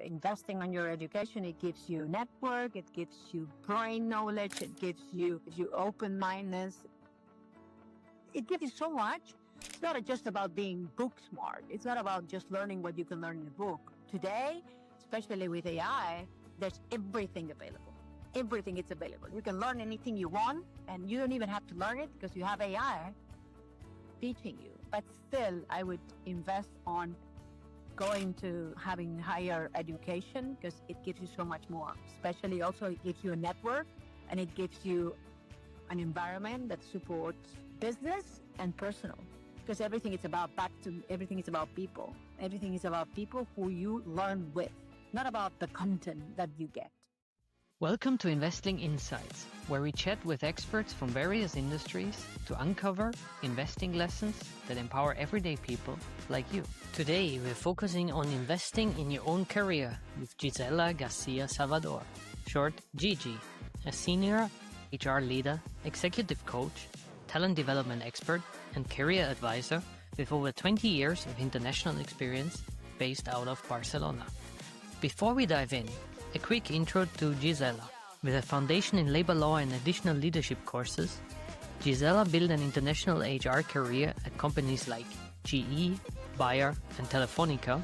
investing on your education. It gives you network, it gives you brain knowledge, it gives you open-mindedness. It gives you so much. It's not just about being book smart. It's not about just learning what you can learn in a book. Today, especially with AI, there's everything available. Everything is available. You can learn anything you want, and you don't even have to learn it because you have AI teaching you. But still, I would invest on going to having higher education because it gives you so much more. Especially also it gives you a network and it gives you an environment that supports business and personal. Because everything is about everything is about people. Everything is about people who you learn with, not about the content that you get. Welcome to Investing Insights, where we chat with experts from various industries to uncover investing lessons that empower everyday people like you. Today, we're focusing on investing in your own career with Gisela Garcia Salvador, short Gigi, a senior HR leader, executive coach, talent development expert, and career advisor with over 20 years of international experience based out of Barcelona. Before we dive in, a quick intro to Gisela. With a foundation in labor law and additional leadership courses, Gisela built an international HR career at companies like GE, Bayer, and Telefonica,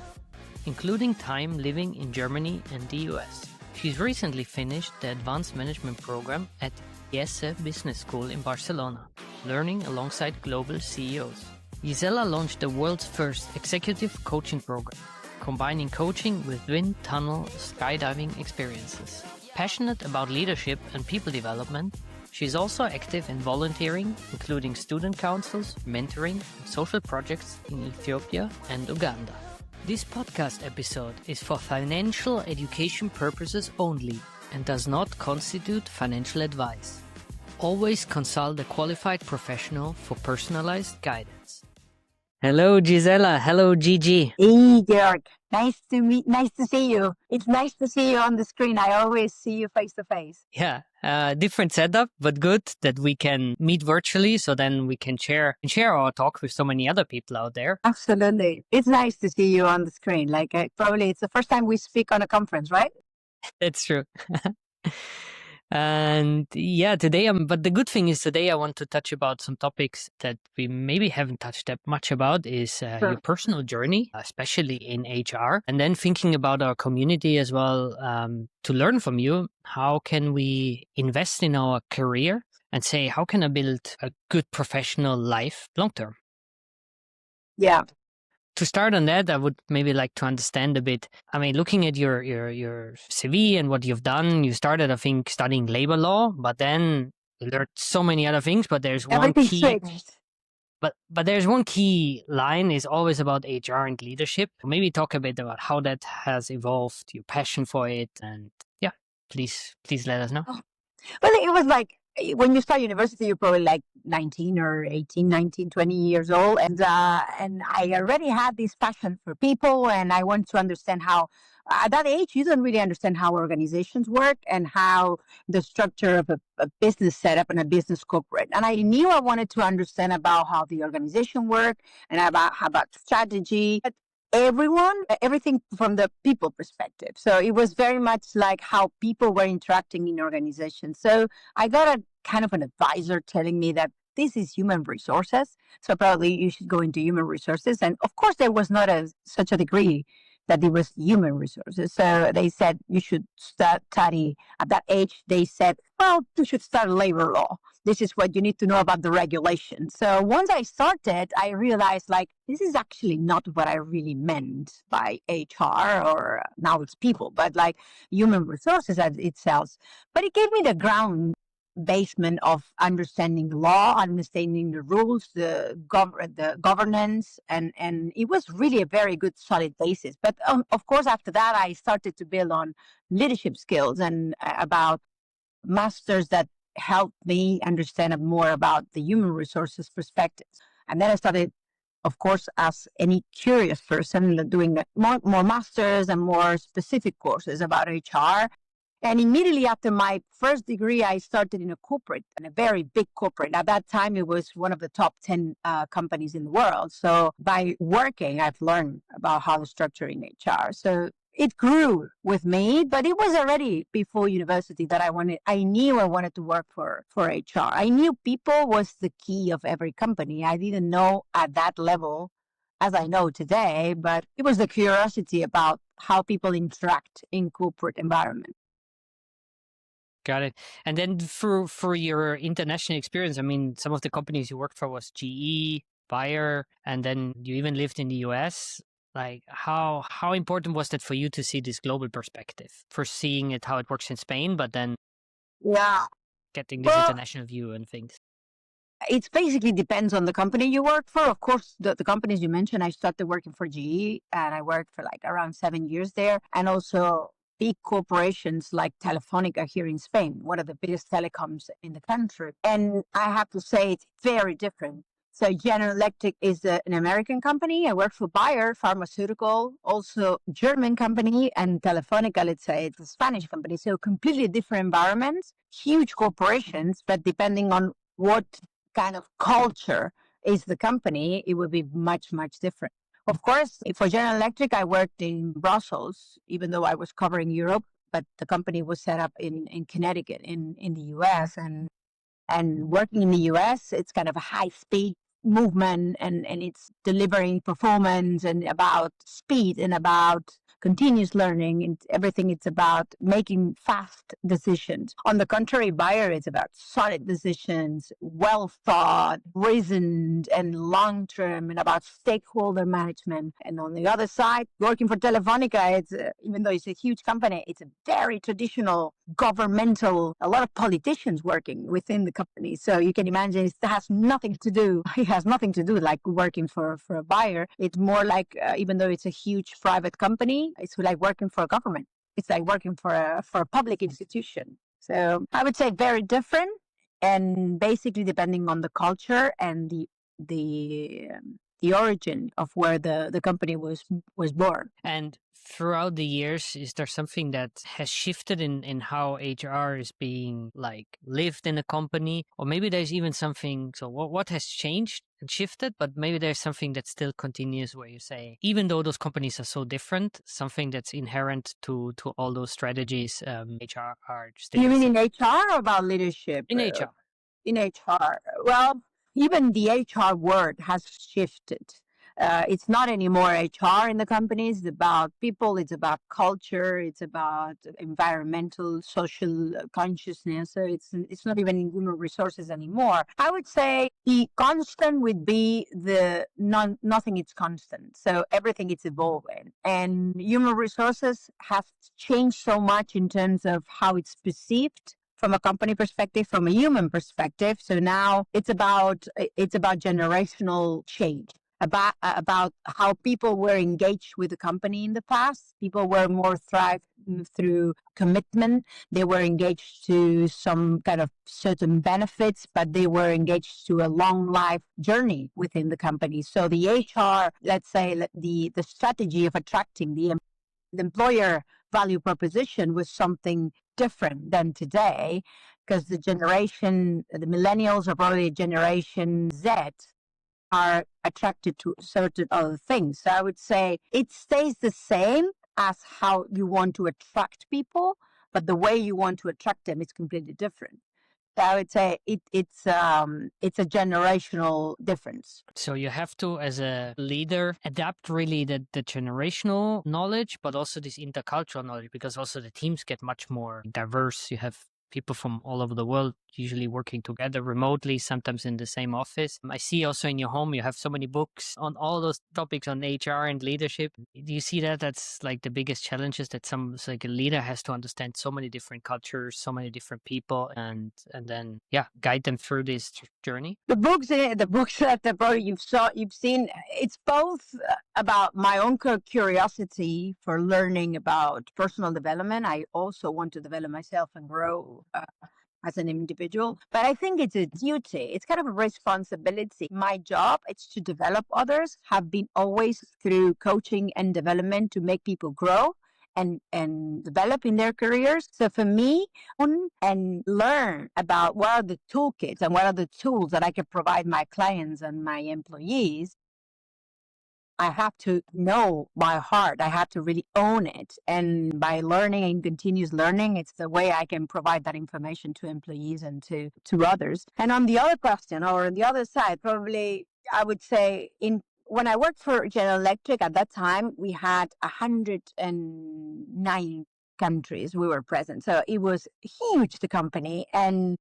including time living in Germany and the US. She's recently finished the Advanced Management Program at Garcia Business School in Barcelona, learning alongside global CEOs. Gisela launched the world's first executive coaching program, combining coaching with wind tunnel skydiving experiences. Passionate about leadership and people development, she's also active in volunteering, including student councils, mentoring, and social projects in Ethiopia and Uganda. This podcast episode is for financial education purposes only and does not constitute financial advice. Always consult a qualified professional for personalized guidance. Hello, Gisela. Hello, Gigi. Hey, Georg. Nice to see you. It's nice to see you on the screen. I always see you face to face. Yeah, different setup, but good that we can meet virtually so then we can share our talk with so many other people out there. Absolutely. It's nice to see you on the screen. Probably it's the first time we speak on a conference, right? That's true. And yeah, but the good thing is today I want to touch about some topics that we maybe haven't touched that much about is your personal journey, especially in HR, and then thinking about our community as well, to learn from you. How can we invest in our career and say, how can I build a good professional life long term? Yeah. To start on that, I would maybe like to understand a bit. I mean, looking at your CV and what you've done, you started, I think, studying labor law, but then you learned so many other things. But there's one key. But there's one key line is always about HR and leadership. Maybe talk a bit about how that has evolved, your passion for it, and yeah, please let us know. Well, it was like when you start university, you're probably like 19 or 18, 19, 20 years old. And I already had this passion for people. And I wanted to understand how, at that age, you don't really understand how organizations work and how the structure of a business setup and a business corporate. And I knew I wanted to understand about how the organization worked and about strategy. But everything from the people perspective. So it was very much like how people were interacting in organizations. So I got a kind of an advisor telling me that this is human resources. So probably you should go into human resources. And of course, there was not such a degree that it was human resources. So they said you should study at that age. They said, well, you should study labor law. This is what you need to know about the regulation. So once I started, I realized this is actually not what I really meant by HR or now it's people, but human resources as itself. But it gave me the ground basement of understanding the law, understanding the rules, the governance, and it was really a very good solid basis. But of course, after that, I started to build on leadership skills and about masters that helped me understand more about the human resources perspectives. And then I started, of course, as any curious person, doing more masters and more specific courses about HR. And immediately after my first degree, I started in a very big corporate. At that time, it was one of the top 10 companies in the world. So by working, I've learned about how to structure in HR. So it grew with me, but it was already before university that I knew I wanted to work for HR. I knew people was the key of every company. I didn't know at that level as I know today, but it was the curiosity about how people interact in corporate environment. Got it. And then for your international experience, I mean, some of the companies you worked for was GE, Bayer, and then you even lived in the US. Like how important was that for you to see this global perspective, for seeing it how it works in Spain, but then Yeah. getting this Well, international view and things? it basically depends on the company you work for. Of course, the companies you mentioned, I started working for GE and I worked for like around 7 years there. And also big corporations like Telefonica here in Spain, one of the biggest telecoms in the country. And I have to say it's very different. So General Electric is an American company. I work for Bayer, pharmaceutical, also German company, and Telefonica, let's say it's a Spanish company. So completely different environments, huge corporations, but depending on what kind of culture is the company, it would be much, much different. Of course, for General Electric, I worked in Brussels, even though I was covering Europe, but the company was set up in Connecticut in the US. And working in the US, it's kind of a high speed movement and it's delivering performance and about speed and about continuous learning and everything. It's about making fast decisions. On the contrary, Bayer is about solid decisions, well thought, reasoned, and long term, and about stakeholder management. And on the other side, working for Telefonica, it's even though it's a huge company, it's a very traditional governmental, a lot of politicians working within the company. So you can imagine it has nothing to do. It has nothing to do like working for a buyer. It's more like even though it's a huge private company, it's like working for a government. It's like working for a public institution. So I would say very different, and basically depending on the culture and the origin of where the company was born. And throughout the years, is there something that has shifted in how HR is being like lived in a company? Or maybe there's even something, so what has changed and shifted, but maybe there's something that still continues where you say, even though those companies are so different, something that's inherent to all those strategies, HR are still You the mean same. in HR or about leadership? In HR. In HR. Well, even the HR word has shifted. It's not anymore HR in the companies. It's about people. It's about culture. It's about environmental, social consciousness. So it's not even in human resources anymore. I would say the constant would be the nothing is constant. So everything is evolving, and human resources have changed so much in terms of how it's perceived from a company perspective, from a human perspective. So now it's about generational change, about how people were engaged with the company in the past. People were more thrived through commitment. They were engaged to some kind of certain benefits, but they were engaged to a long life journey within the company. So the HR, let's say, the strategy of attracting the employer value proposition was something different than today, because the millennials are probably Generation Z, are attracted to certain other things. So I would say it stays the same as how you want to attract people, but the way you want to attract them is completely different. So I would say it's a generational difference. So you have to, as a leader, adapt really the generational knowledge, but also this intercultural knowledge, because also the teams get much more diverse. You have people from all over the world usually working together remotely, sometimes in the same office. I see also in your home, you have so many books on all those topics on HR and leadership. Do you see that? That's like the biggest challenges that like a leader has to understand so many different cultures, so many different people, and then, yeah, guide them through this journey. The books that probably you've seen, it's both about my own curiosity for learning about personal development. I also want to develop myself and grow as an individual, but I think it's a duty. It's kind of a responsibility. My job is to develop others. Have been always through coaching and development to make people grow and develop in their careers. So for me, and learn about what are the toolkits and what are the tools that I can provide my clients and my employees I have to know by heart. I have to really own it. And by learning and continuous learning, it's the way I can provide that information to employees and to others. And on the other question, or on the other side, probably I would say when I worked for General Electric at that time, we had 109 countries we were present. So it was huge, the company. And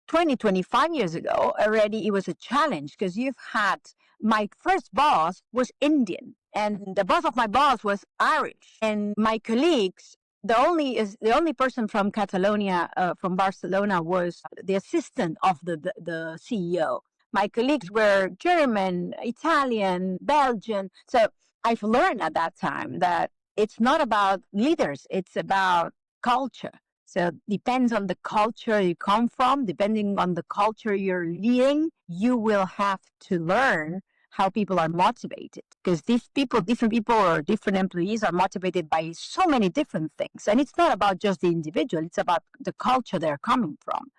20, 25 years ago, already it was a challenge because you've had my first boss was Indian, and the boss of my boss was Irish, and my colleagues. The only person from Catalonia, from Barcelona, was the assistant of the CEO. My colleagues were German, Italian, Belgian. So I've learned at that time that it's not about leaders; it's about culture. So depends on the culture you come from, depending on the culture you're leading, you will have to learn how people are motivated. Because different people or different employees are motivated by so many different things. And it's not about just the individual, it's about the culture they're coming from.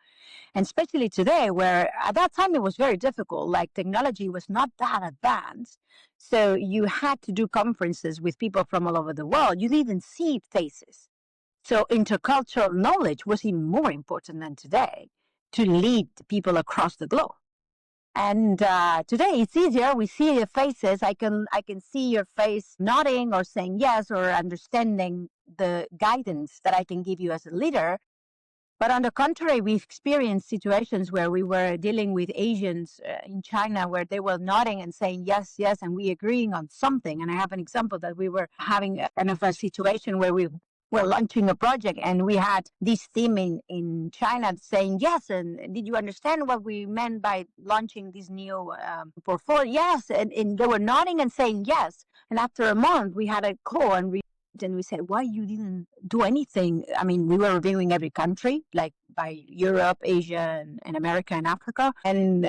And especially today, where at that time it was very difficult, like technology was not that advanced. So you had to do conferences with people from all over the world. You didn't see faces. So intercultural knowledge was even more important than today to lead people across the globe. And today it's easier. We see your faces. I can see your face nodding or saying yes or understanding the guidance that I can give you as a leader. But on the contrary, we've experienced situations where we were dealing with Asians in China where they were nodding and saying yes, yes, and we agreeing on something. And I have an example that we were having kind of a situation where we were launching a project and we had this team in China saying yes. And did you understand what we meant by launching this new portfolio? Yes. And they were nodding and saying yes. And after a month, we had a call and we said, why you didn't do anything? I mean, we were reviewing every country, like by Europe, Asia, and America and Africa. And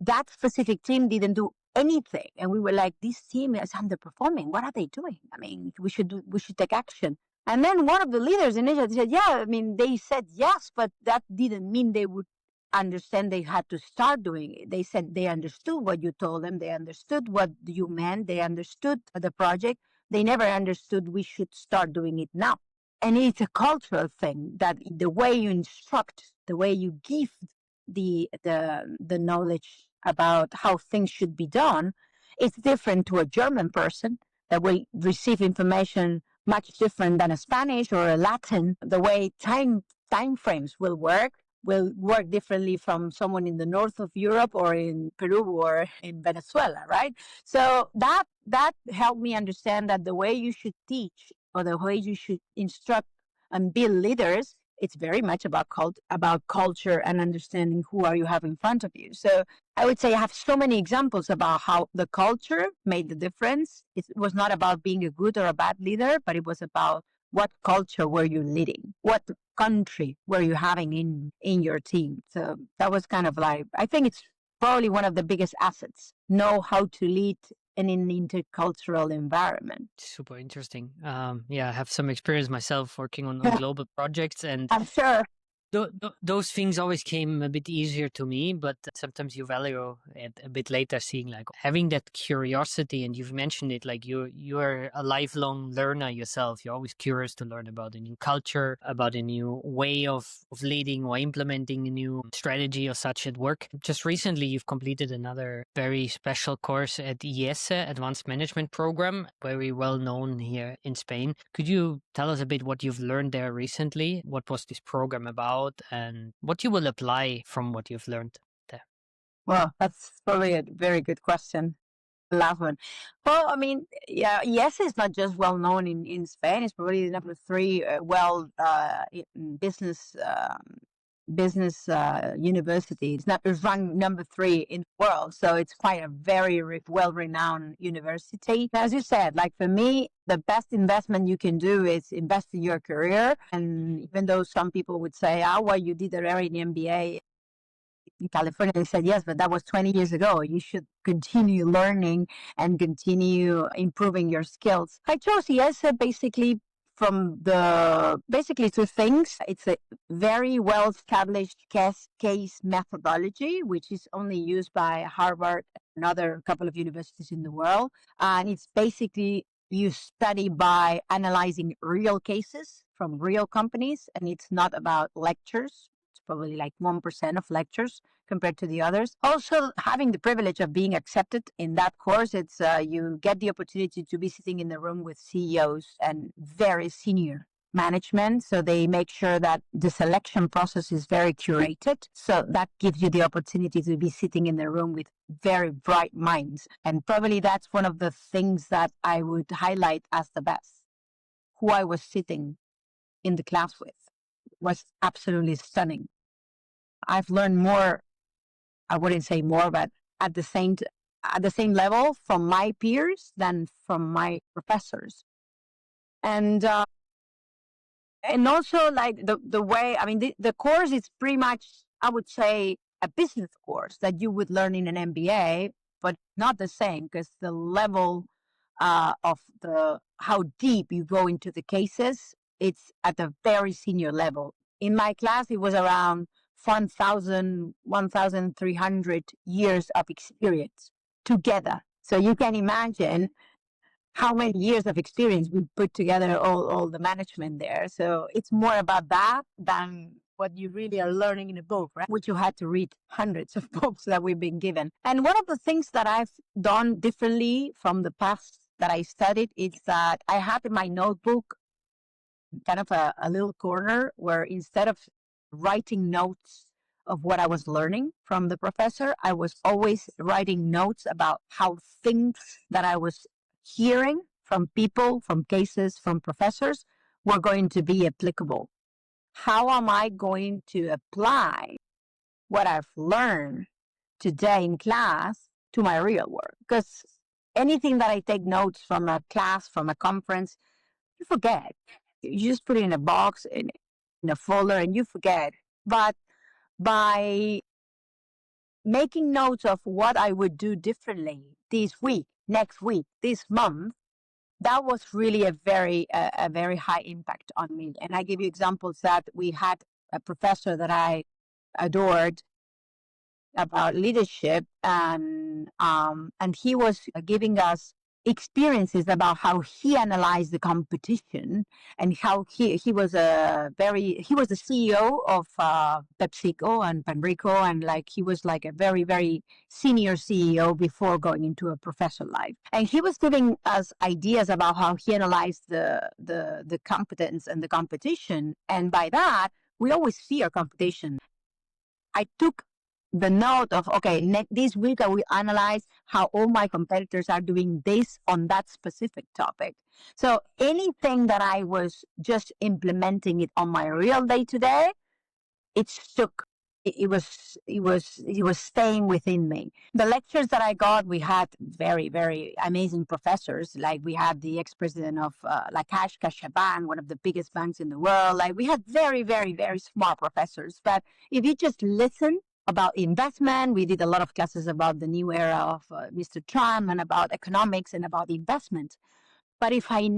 that specific team didn't do anything. And we were like, this team is underperforming. What are they doing? I mean, we should take action. And then one of the leaders in Asia said, yeah, I mean, they said yes, but that didn't mean they would understand they had to start doing it. They said they understood what you told them. They understood what you meant. They understood the project. They never understood we should start doing it now. And it's a cultural thing that the way you instruct, the way you give the knowledge about how things should be done, it's different to a German person that will receive information much different than a Spanish or a Latin. The way time frames will work differently from someone in the north of Europe or in Peru or in Venezuela, right? So that helped me understand that the way you should teach or the way you should instruct and build leaders, it's very much about culture and understanding who are you have in front of you. So I would say I have so many examples about how the culture made the difference. It was not about being a good or a bad leader, but it was about what culture were you leading? What country were you having in your team? So that was kind of like, I think it's probably one of the biggest assets, know how to lead in an intercultural environment. Super interesting. Yeah, I have some experience myself working on global projects, and I'm sure. those things always came a bit easier to me, but sometimes you value it a bit later, seeing like having that curiosity. And you've mentioned it, like you're a lifelong learner yourself. You're always curious to learn about a new culture, about a new way of leading or implementing a new strategy or such at work. Just recently, you've completed another very special course at IES, Advanced Management Program, very well known here in Spain. Could you tell us a bit what you've learned there recently? What was this program about, and what you will apply from what you've learned there? Well, that's probably a very good question. Last one. Well, I mean, yeah, yes, it's not just well known in Spain. It's probably the number three business university. It's ranked number three in the world, so it's quite a very well renowned university. As you said, like for me, the best investment you can do is invest in your career. And even though some people would say, "Oh, well, you did already an MBA." In California, they said, yes, but that was 20 years ago. You should continue learning and continue improving your skills. I chose yes, basically from basically two things. It's a very well established case methodology, which is only used by Harvard another couple of universities in the world. And it's basically you study by analyzing real cases from real companies, and it's not about lectures. It's probably like 1% of lectures compared to the others. Also, having the privilege of being accepted in that course, it's you get the opportunity to be sitting in the room with CEOs and very senior management. So they make sure that the selection process is very curated. So that gives you the opportunity to be sitting in the room with very bright minds. And probably that's one of the things that I would highlight as the best. Who I was sitting in the class with was absolutely stunning. I've learned more, I wouldn't say more, but at the same at the same level from my peers than from my professors. And also like the way, I mean, the course is pretty much, I would say, a business course that you would learn in an MBA, but not the same because the level of the how deep you go into the cases, it's at a very senior level. In my class, it was around 1,300 years of experience together. So you can imagine how many years of experience we put together, all the management there. So it's more about that than what you really are learning in a book, right? Which you had to read hundreds of books that we've been given. And one of the things that I've done differently from the past that I studied is that I had in my notebook kind of a little corner where instead of writing notes of what I was learning from the professor, I was always writing notes about how things that I was hearing from people, from cases, from professors were going to be applicable. How am I going to apply what I've learned today in class to my real work? Because anything that I take notes from a class, from a conference, you forget. You just put it in a box, in a folder, and you forget. But by making notes of what I would do differently this week, next week, this month, that was really a very high impact on me. And I give you examples that we had a professor that I adored about leadership, and he was giving us experiences about how he analyzed the competition and how he was he was the CEO of PepsiCo and Panrico, and like he was like a very senior CEO before going into a professional life, and he was giving us ideas about how he analyzed the competence and the competition, and by that we always fear competition. I took the note of, okay, this week I will analyze how all my competitors are doing this on that specific topic. So anything that I was just implementing it on my real day to day, it stuck. It was staying within me. The lectures that I got, we had very amazing professors. Like we had the ex-president of Lakash Kashaban, one of the biggest banks in the world. Like we had very smart professors. But if you just listen about investment, we did a lot of classes about the new era of Mr. Trump and about economics and about investment. But if I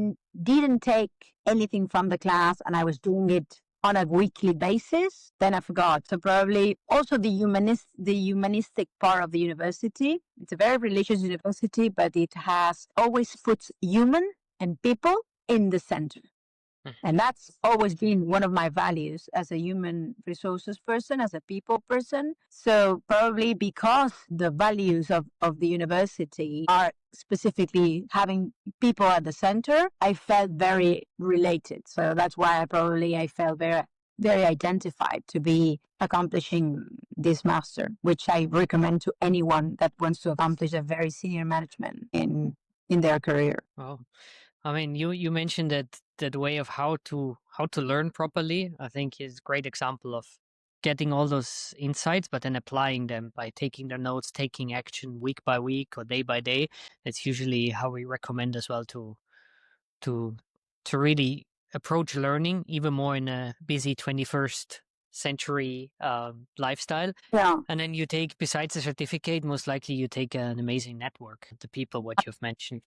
didn't take anything from the class and I was doing it on a weekly basis, then I forgot. So probably also the humanistic part of the university. It's a very religious university, but it has always puts human and people in the center. And that's always been one of my values as a human resources person, as a people person. So probably because the values of the university are specifically having people at the center, I felt very related. So that's why I felt very identified to be accomplishing this master, which I recommend to anyone that wants to accomplish a very senior management in their career. Wow. I mean, you mentioned that way of how to learn properly. I think is a great example of getting all those insights, but then applying them by taking their notes, taking action week by week or day by day. That's usually how we recommend as well to really approach learning even more in a busy 21st century lifestyle. Yeah. And then you take, besides the certificate, most likely you take an amazing network, the people what you've mentioned.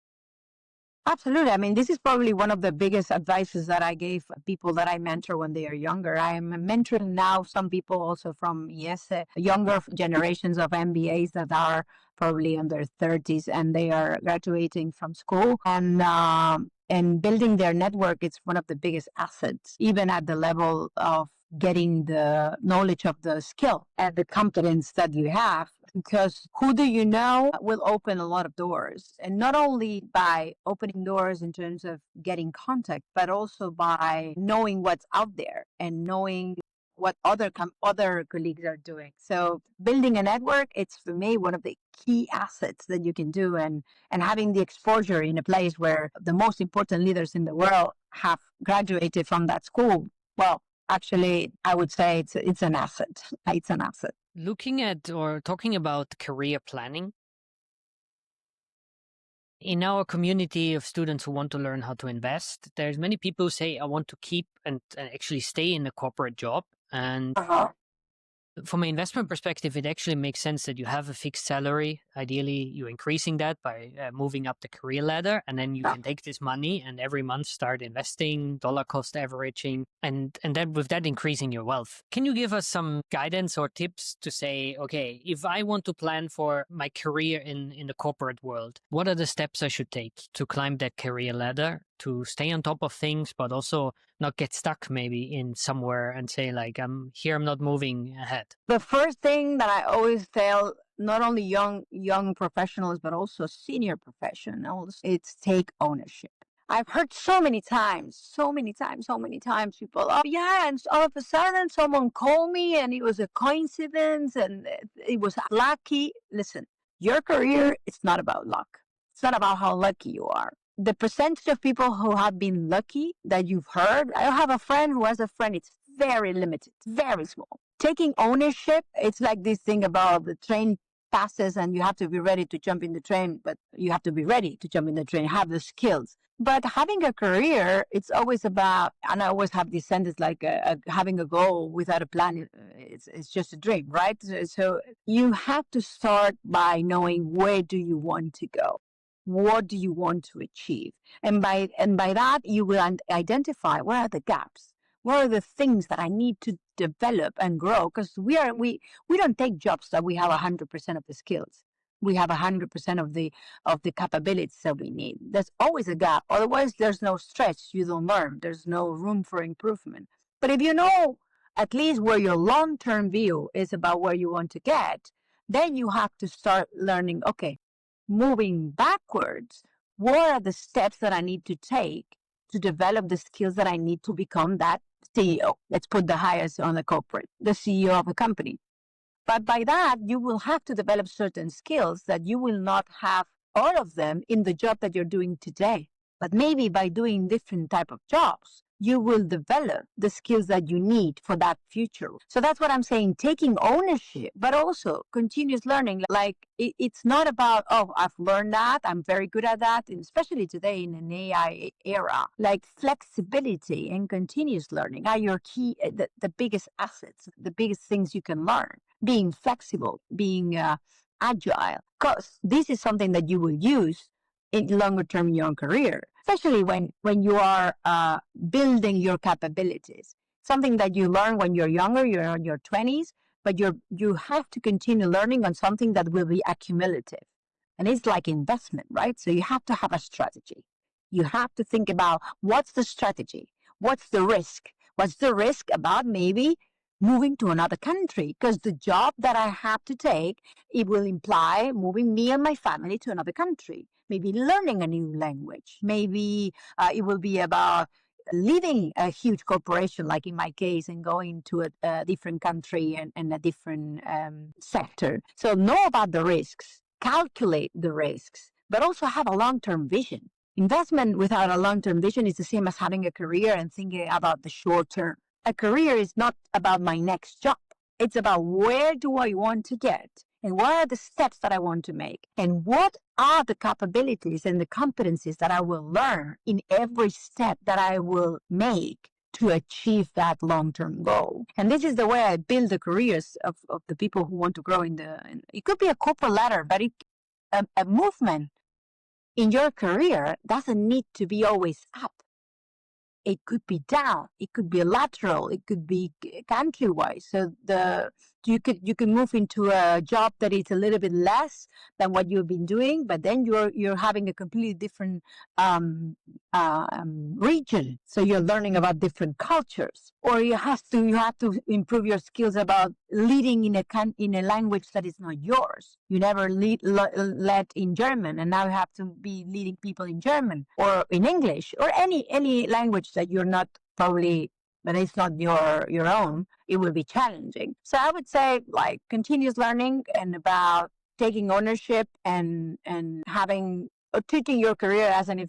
Absolutely. I mean, this is probably one of the biggest advices that I gave people that I mentor when they are younger. I am mentoring now some people also from, yes, younger generations of MBAs that are probably in their 30s and they are graduating from school. And building their network is one of the biggest assets, even at the level of getting the knowledge of the skill and the competence that you have, because who do you know will open a lot of doors, and not only by opening doors in terms of getting contact, but also by knowing what's out there and knowing what other colleagues are doing. So building a network, it's for me one of the key assets that you can do, and having the exposure in a place where the most important leaders in the world have graduated from that school. Well, actually, I would say it's an asset. It's an asset. Looking at or talking about career planning, in our community of students who want to learn how to invest, there's many people who say, I want to keep and actually stay in a corporate job. And Uh-huh. from an investment perspective, it actually makes sense that you have a fixed salary. Ideally, you're increasing that by moving up the career ladder, and then you can take this money and every month start investing, dollar cost averaging, and then with that increasing your wealth. Can you give us some guidance or tips to say, okay, if I want to plan for my career in the corporate world, what are the steps I should take to climb that career ladder, to stay on top of things, but also not get stuck maybe in somewhere and say like, I'm here, I'm not moving ahead? The first thing that I always tell not only young professionals but also senior professionals, it's take ownership. I've heard so many times people, oh yeah, and all of a sudden someone called me and it was a coincidence and it was lucky. Listen, your career is not about luck. It's not about how lucky you are. The percentage of people who have been lucky that you've heard, I have a friend who has a friend, it's very limited, very small. Taking ownership, it's like this thing about the train passes and you have to be ready to jump in the train, but you have to be ready to jump in the train, have the skills. But having a career, it's always about, and I always have this sentence like having a goal without a plan, it's just a dream, right? So you have to start by knowing where do you want to go? What do you want to achieve? And by that, you will identify where are the gaps, what are the things that I need to develop and grow? Because we don't take jobs that we have 100% of the skills. We have 100% of the capabilities that we need. There's always a gap. Otherwise, there's no stretch. You don't learn. There's no room for improvement. But if you know at least where your long-term view is about where you want to get, then you have to start learning, okay, moving backwards, what are the steps that I need to take to develop the skills that I need to become that CEO? Let's put the highest on the corporate, the CEO of a company. But by that, you will have to develop certain skills that you will not have all of them in the job that you're doing today. But maybe by doing different type of jobs, you will develop the skills that you need for that future. So that's what I'm saying, taking ownership, but also continuous learning. Like it's not about, oh, I've learned that, I'm very good at that, and especially today in an AI era, like flexibility and continuous learning are your key, the biggest assets, the biggest things you can learn. Being flexible, being agile, because this is something that you will use in longer term in your career, especially when you are building your capabilities. Something that you learn when you're younger, you're in your 20s, but you have to continue learning on something that will be accumulative. And it's like investment, right? So you have to have a strategy. You have to think about what's the strategy? What's the risk? What's the risk about maybe moving to another country? Because the job that I have to take, it will imply moving me and my family to another country, maybe learning a new language. Maybe it will be about leaving a huge corporation, like in my case, and going to a different country and a different sector. So know about the risks, calculate the risks, but also have a long-term vision. Investment without a long-term vision is the same as having a career and thinking about the short term. A career is not about my next job. It's about where do I want to get and what are the steps that I want to make and what are the capabilities and the competencies that I will learn in every step that I will make to achieve that long-term goal. And this is the way I build the careers of the people who want to grow it could be a corporate ladder, but a movement in your career doesn't need to be always up. It could be down, it could be lateral, it could be country wise. So you could move into a job that is a little bit less than what you've been doing, but then you're having a completely different region. So you're learning about different cultures, or you have to improve your skills about leading in a language that is not yours. You never led in German, and now you have to be leading people in German or in English or any language that you're not probably, but it's not your own. It will be challenging. So I would say like continuous learning and about taking ownership and having or treating your career as an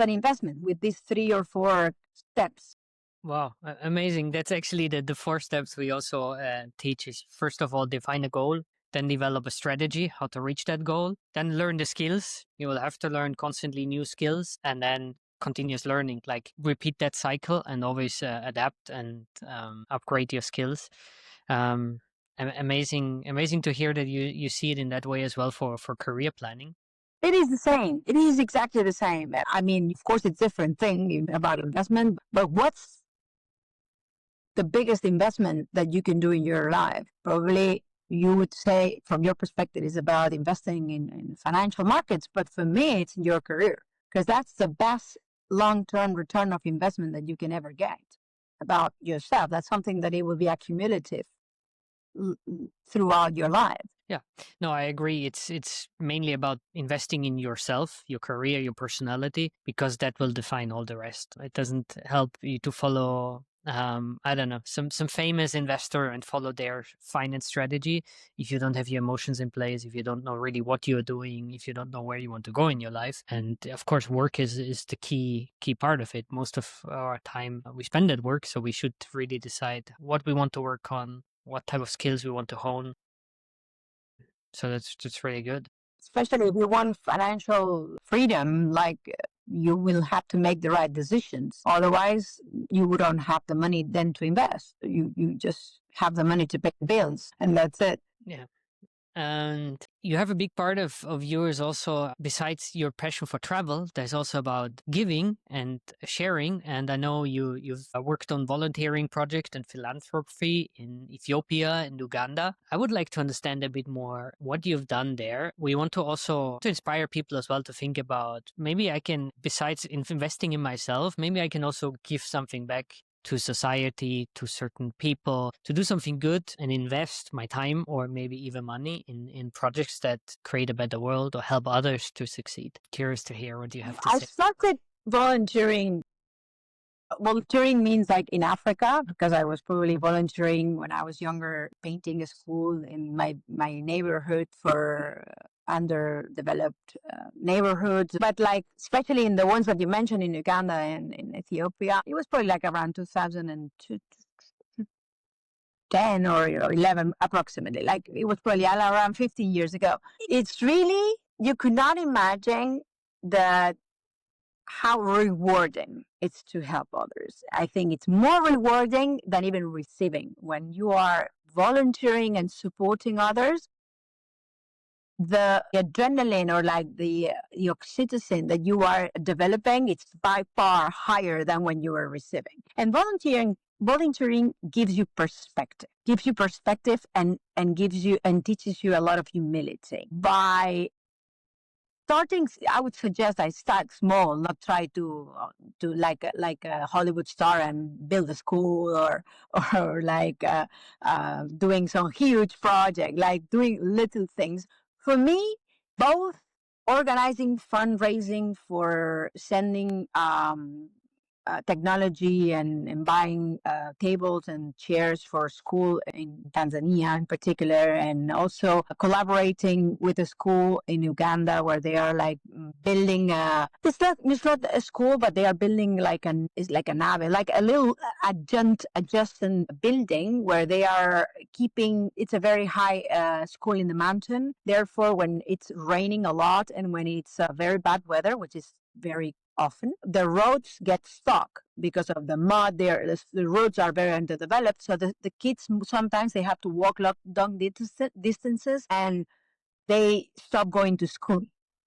investment with these 3 or 4 steps. Wow, amazing. That's actually the 4 steps we also teach is first of all, define a goal, then develop a strategy, how to reach that goal, then learn the skills. You will have to learn constantly new skills, and then continuous learning, like repeat that cycle and always adapt and upgrade your skills. Amazing to hear that you see it in that way as well for career planning. It is the same. It is exactly the same. I mean, of course, it's a different thing about investment, but what's the biggest investment that you can do in your life? Probably you would say, from your perspective, is about investing in financial markets. But for me, it's in your career, because that's the best long-term return of investment that you can ever get about yourself. That's something that it will be accumulative throughout your life. Yeah, no, I agree. It's mainly about investing in yourself, your career, your personality, because that will define all the rest. It doesn't help you to follow, I don't know, some famous investor and follow their finance strategy if you don't have your emotions in place, if you don't know really what you're doing, if you don't know where you want to go in your life. And of course, work is the key part of it. Most of our time we spend at work, so we should really decide what we want to work on, what type of skills we want to hone. So that's really good. Especially if you want financial freedom, like you will have to make the right decisions. Otherwise, you wouldn't have the money then to invest. You just have the money to pay the bills, and that's it. Yeah. And you have a big part of yours also, besides your passion for travel, there's also about giving and sharing. And I know you've worked on volunteering projects and philanthropy in Ethiopia and Uganda. I would like to understand a bit more what you've done there. We want to also to inspire people as well to think about, maybe I can, besides investing in myself, maybe I can also give something back to society, to certain people, to do something good and invest my time or maybe even money in projects that create a better world or help others to succeed. Curious to hear what you have to I say. started volunteering. Volunteering means like in Africa, because I was probably volunteering when I was younger, painting a school in my neighborhood for underdeveloped neighborhoods. But like, especially in the ones that you mentioned in Uganda and in Ethiopia, it was probably like around 2002, 10 or 11 approximately. Like it was probably around 15 years ago. It's really, you could not imagine that how rewarding it's to help others. I think it's more rewarding than even receiving. When you are volunteering and supporting others, the adrenaline or like the oxytocin that you are developing, it's by far higher than when you are receiving. And volunteering gives you perspective and gives you and teaches you a lot of humility. By starting, I would suggest I start small, not try to like a Hollywood star and build a school or like doing some huge project, like doing little things. For me, both organizing fundraising for sending technology and buying tables and chairs for school in Tanzania in particular, and also collaborating with a school in Uganda where they are like building it's not a school, but they are building like it's like a nave, like a little adjacent building where they are keeping. It's a very high school in the mountain. Therefore, when it's raining a lot and when it's very bad weather, which is very often, the roads get stuck because of the mud. The roads are very underdeveloped, so the kids sometimes they have to walk long distances and they stop going to school.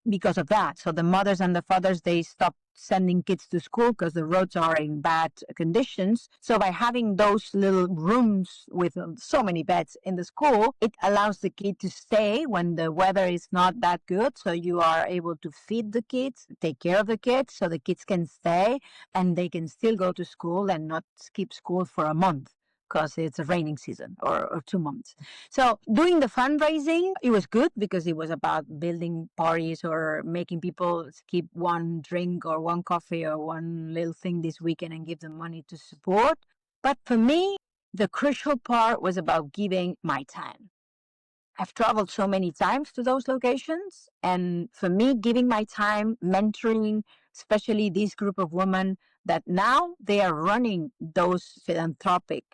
because of that. So the mothers and the fathers, they stopped sending kids to school because the roads are in bad conditions. So by having those little rooms with so many beds in the school, it allows the kid to stay when the weather is not that good. So you are able to feed the kids, take care of the kids, so the kids can stay and they can still go to school and not skip school for a month because it's a raining season, or 2 months. So doing the fundraising, it was good because it was about building parties or making people skip one drink or one coffee or one little thing this weekend and give them money to support. But for me, the crucial part was about giving my time. I've traveled so many times to those locations. And for me, giving my time, mentoring, especially this group of women that now they are running those philanthropic,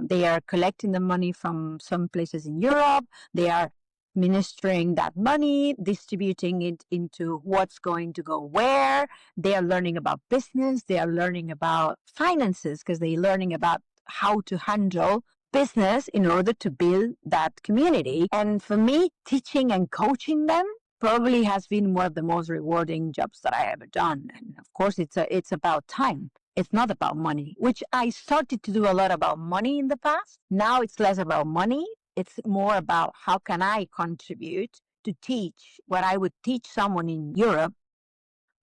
they are collecting the money from some places in Europe. They are ministering that money, distributing it into what's going to go where. They are learning about business. They are learning about finances because they're learning about how to handle business in order to build that community. And for me, teaching and coaching them probably has been one of the most rewarding jobs that I ever done. And of course, it's about time. It's not about money, which I started to do a lot about money in the past. Now it's less about money. It's more about how can I contribute to teach what I would teach someone in Europe,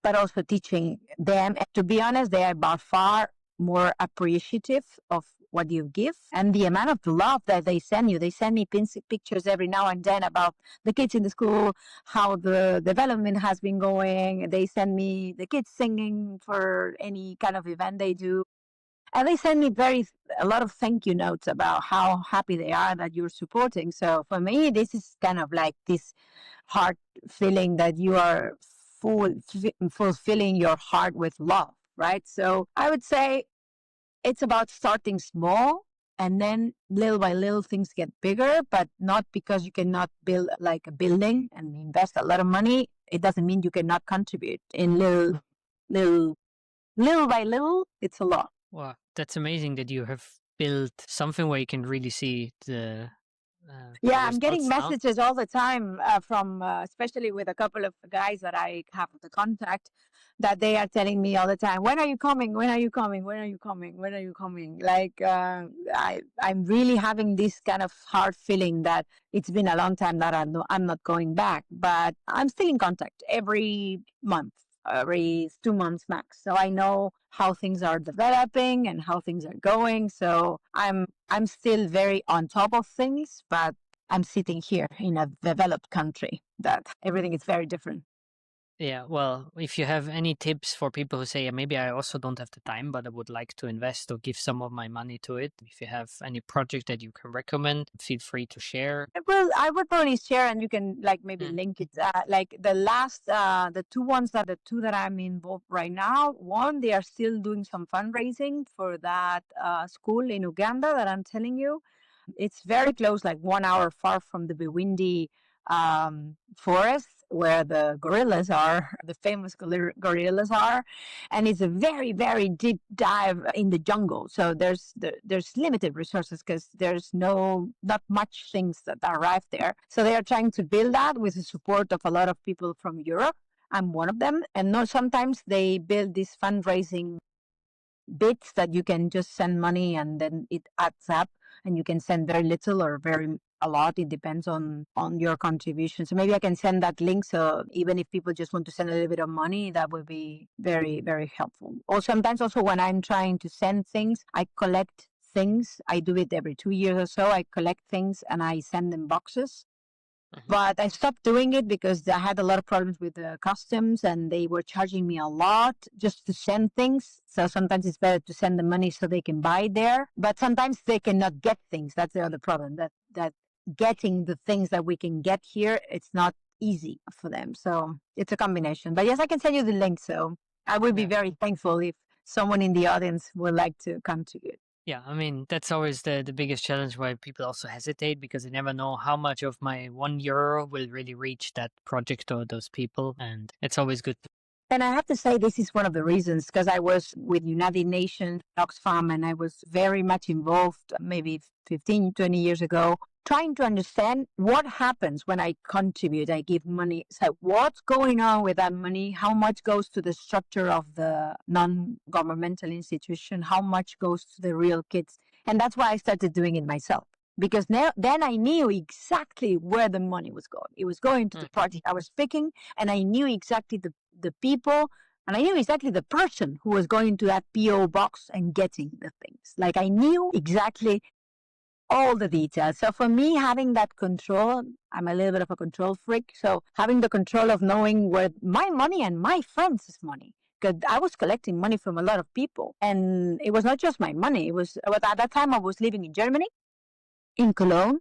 but also teaching them. And to be honest, they are by far more appreciative of what you give and the amount of love that they send you. They send me pictures every now and then about the kids in the school, how the development has been going. They send me the kids singing for any kind of event they do. And they send me a lot of thank you notes about how happy they are that you're supporting. So for me, this is kind of like this heart feeling that you are fulfilling your heart with love, right? So I would say it's about starting small and then little by little things get bigger, but not because you cannot build like a building and invest a lot of money. It doesn't mean you cannot contribute in little, little by little. It's a lot. Wow, that's amazing that you have built something where you can really see the Yeah, I'm getting results now. messages all the time from, especially with a couple of guys that I have the contact, that they are telling me all the time, "When are you coming? When are you coming? When are you coming? When are you coming?" Like I'm really having this kind of hard feeling that it's been a long time that I'm not going back, but I'm still in contact every month, every 2 months max. So I know how things are developing and how things are going. So I'm still very on top of things, but I'm sitting here in a developed country that everything is very different. Yeah, well, if you have any tips for people who say, "Yeah, maybe I also don't have the time, but I would like to invest or give some of my money to it." If you have any project that you can recommend, feel free to share. Well, I would probably share, and you can like maybe Mm. link it. Like the two that I'm involved right now. One, they are still doing some fundraising for that school in Uganda that I'm telling you. It's very close, like 1 hour far from the Bwindi forest where the gorillas are, the famous gorillas are, and it's a very, very deep dive in the jungle. So there's limited resources because there's not much things that arrive there. So they are trying to build that with the support of a lot of people from Europe. I'm one of them, and no, sometimes they build this fundraising bits that you can just send money and then it adds up and you can send very little or very a lot. It depends on your contribution. So maybe I can send that link, so even if people just want to send a little bit of money, that would be very, very helpful. Or sometimes also when I'm trying to send things, I collect things. I do it every 2 years or so. I collect things and I send them boxes, Mhm. but I stopped doing it because I had a lot of problems with the customs and they were charging me a lot just to send things. So sometimes it's better to send the money so they can buy there. But sometimes they cannot get things. That's the other problem. That getting the things that we can get here, it's not easy for them. So it's a combination. But yes, I can send you the link. So I would be Yeah. very thankful if someone in the audience would like to contribute. Yeah, I mean, that's always the biggest challenge why people also hesitate because they never know how much of my €1 will really reach that project or those people. And it's always good And I have to say, this is one of the reasons, because I was with United Nations, Oxfam, and I was very much involved maybe 15, 20 years ago, trying to understand what happens when I contribute, I give money. So what's going on with that money? How much goes to the structure of the non-governmental institution? How much goes to the real kids? And that's why I started doing it myself. Because now, then I knew exactly where the money was going. It was going to the project I was picking, and I knew exactly the people, and I knew exactly the person who was going to that PO box and getting the things. Like I knew exactly all the details. So for me, having that control, I'm a little bit of a control freak. So having the control of knowing where my money and my friends' money, because I was collecting money from a lot of people, and it was not just my money. It was, at that time I was living in Germany, in Cologne,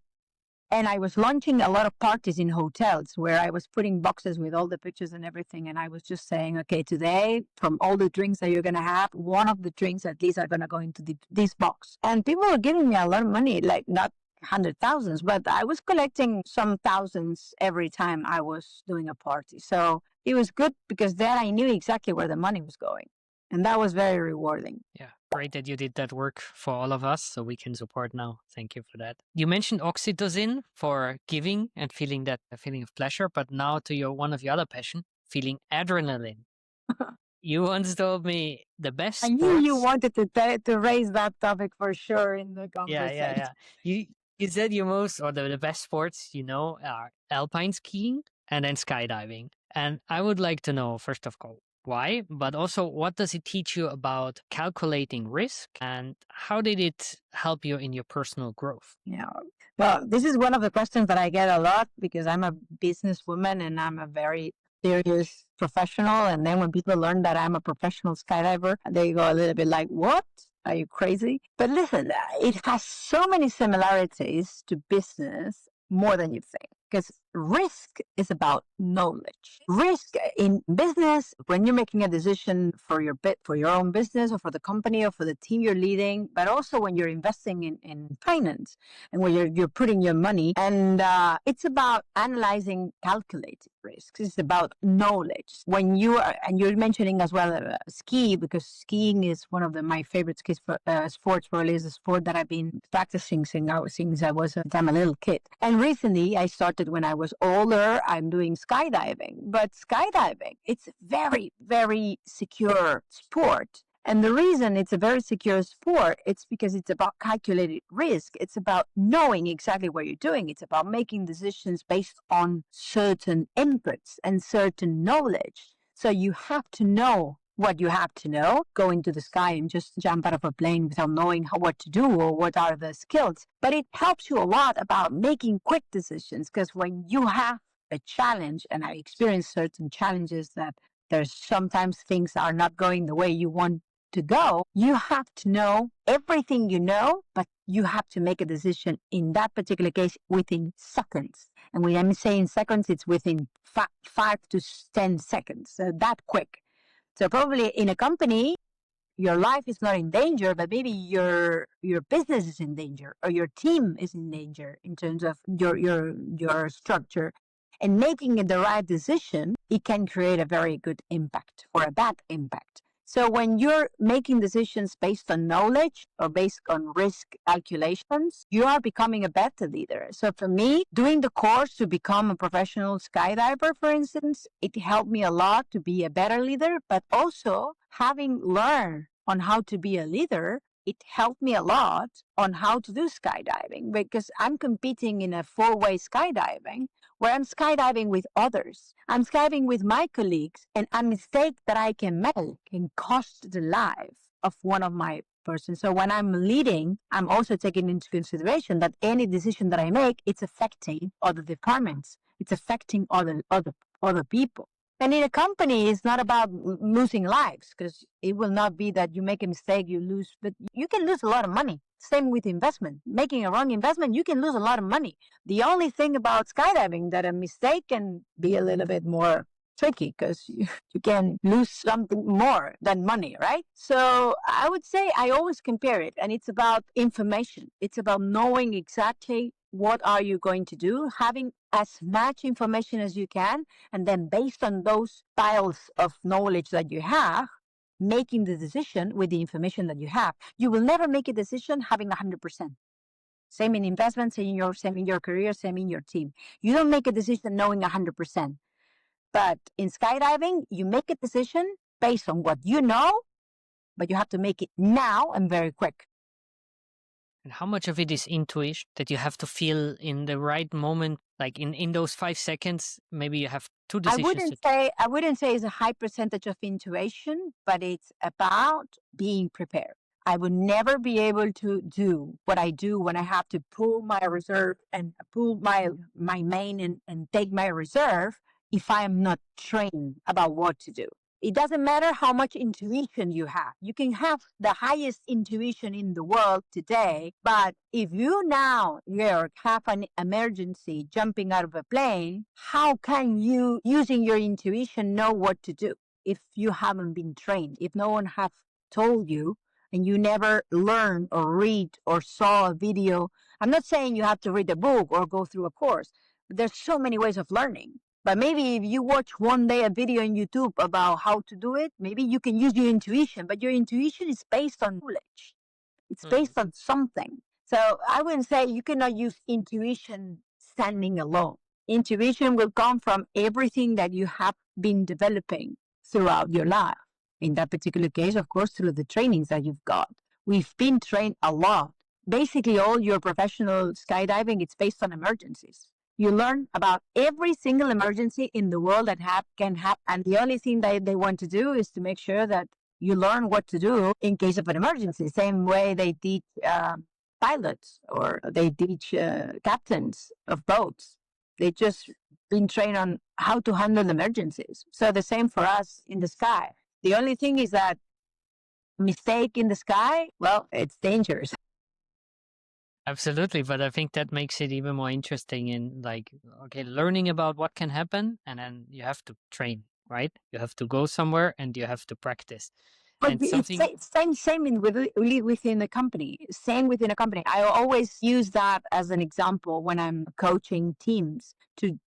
and I was launching a lot of parties in hotels where I was putting boxes with all the pictures and everything. And I was just saying, okay, today, from all the drinks that you're going to have, one of the drinks at least are going to go into this box. And people were giving me a lot of money, like not hundred thousands, but I was collecting some thousands every time I was doing a party. So it was good because then I knew exactly where the money was going. And that was very rewarding. Yeah, great that you did that work for all of us so we can support now. Thank you for that. You mentioned oxytocin for giving and feeling that feeling of pleasure, but now to your one of your other passion, feeling adrenaline. You once told me the best I knew you sports. wanted to raise that topic for sure in the Yeah, yeah, conversation. yeah. You said you most or the best sports you know are alpine skiing and then skydiving. And I would like to know first of all why, but also what does it teach you about calculating risk and how did it help you in your personal growth? Yeah. Well, this is one of the questions that I get a lot because I'm a businesswoman and I'm a very serious professional. And then when people learn that I'm a professional skydiver, they go a little bit like, what? Are you crazy? But listen, it has so many similarities to business more than you think. Because risk is about knowledge. Risk in business, when you're making a decision for your own business or for the company or for the team you're leading, but also when you're investing in finance and when you're putting your money. And it's about analyzing calculated risks. It's about knowledge. When you are, and you're mentioning as well ski, because skiing is one of my favorite sports. Probably is a sport that I've been practicing since I was I'm a little kid. And recently I started when I was older. I'm doing skydiving, but skydiving, it's very, very secure sport. And the reason it's a very secure sport, it's because it's about calculated risk. It's about knowing exactly what you're doing. It's about making decisions based on certain inputs and certain knowledge. So you have to know what you have to know. Go into the sky and just jump out of a plane without knowing what to do or what are the skills. But it helps you a lot about making quick decisions because when you have a challenge, and I experience certain challenges that there's sometimes things are not going the way you want to go, you have to know everything you know, but you have to make a decision in that particular case within seconds. And when I'm saying seconds, it's within 5 to 10 seconds. So that quick. So probably in a company, your life is not in danger, but maybe your business is in danger or your team is in danger in terms of your structure. And making the right decision, it can create a very good impact or a bad impact. So when you're making decisions based on knowledge or based on risk calculations, you are becoming a better leader. So for me, doing the course to become a professional skydiver, for instance, it helped me a lot to be a better leader, but also having learned on how to be a leader, it helped me a lot on how to do skydiving because I'm competing in a 4-way skydiving where I'm skydiving with others. I'm skydiving with my colleagues, and a mistake that I can make can cost the life of one of my persons. So when I'm leading, I'm also taking into consideration that any decision that I make, it's affecting other departments. It's affecting other people. And in a company, it's not about losing lives because it will not be that you make a mistake, you lose, but you can lose a lot of money. Same with investment. Making a wrong investment, you can lose a lot of money. The only thing about skydiving that a mistake can be a little bit more tricky because you can lose something more than money, right? So I would say I always compare it, and it's about information. It's about knowing exactly what are you going to do, having as much information as you can, and then based on those piles of knowledge that you have, making the decision with the information that you have. You will never make a decision having 100%. Same in investments, same in your career, same in your team. You don't make a decision knowing 100%. But in skydiving, you make a decision based on what you know, but you have to make it now and very quick. And how much of it is intuition that you have to feel in the right moment, like in those 5 seconds? Maybe you have two decisions. I wouldn't say it's a high percentage of intuition, but it's about being prepared. I would never be able to do what I do when I have to pull my reserve and pull my main and take my reserve if I am not trained about what to do. It doesn't matter how much intuition you have. You can have the highest intuition in the world today, but if you now have an emergency jumping out of a plane, how can you, using your intuition, know what to do if you haven't been trained, if no one has told you and you never learned or read or saw a video? I'm not saying you have to read a book or go through a course. There's so many ways of learning. But maybe if you watch one day a video on YouTube about how to do it, maybe you can use your intuition, but your intuition is based on knowledge. It's based on something. So I wouldn't say you cannot use intuition standing alone. Intuition will come from everything that you have been developing throughout your life. In that particular case, of course, through the trainings that you've got. We've been trained a lot. Basically, all your professional skydiving, it's based on emergencies. You learn about every single emergency in the world that can happen. And the only thing that they want to do is to make sure that you learn what to do in case of an emergency. Same way they teach pilots or they teach captains of boats. They just been trained on how to handle emergencies. So the same for us in the sky. The only thing is that mistake in the sky, well, it's dangerous. Absolutely, but I think that makes it even more interesting in like, okay, learning about what can happen, and then you have to train, right? You have to go somewhere and you have to practice. But And it's same within the company. Same within a company. I always use that as an example when I'm coaching teams to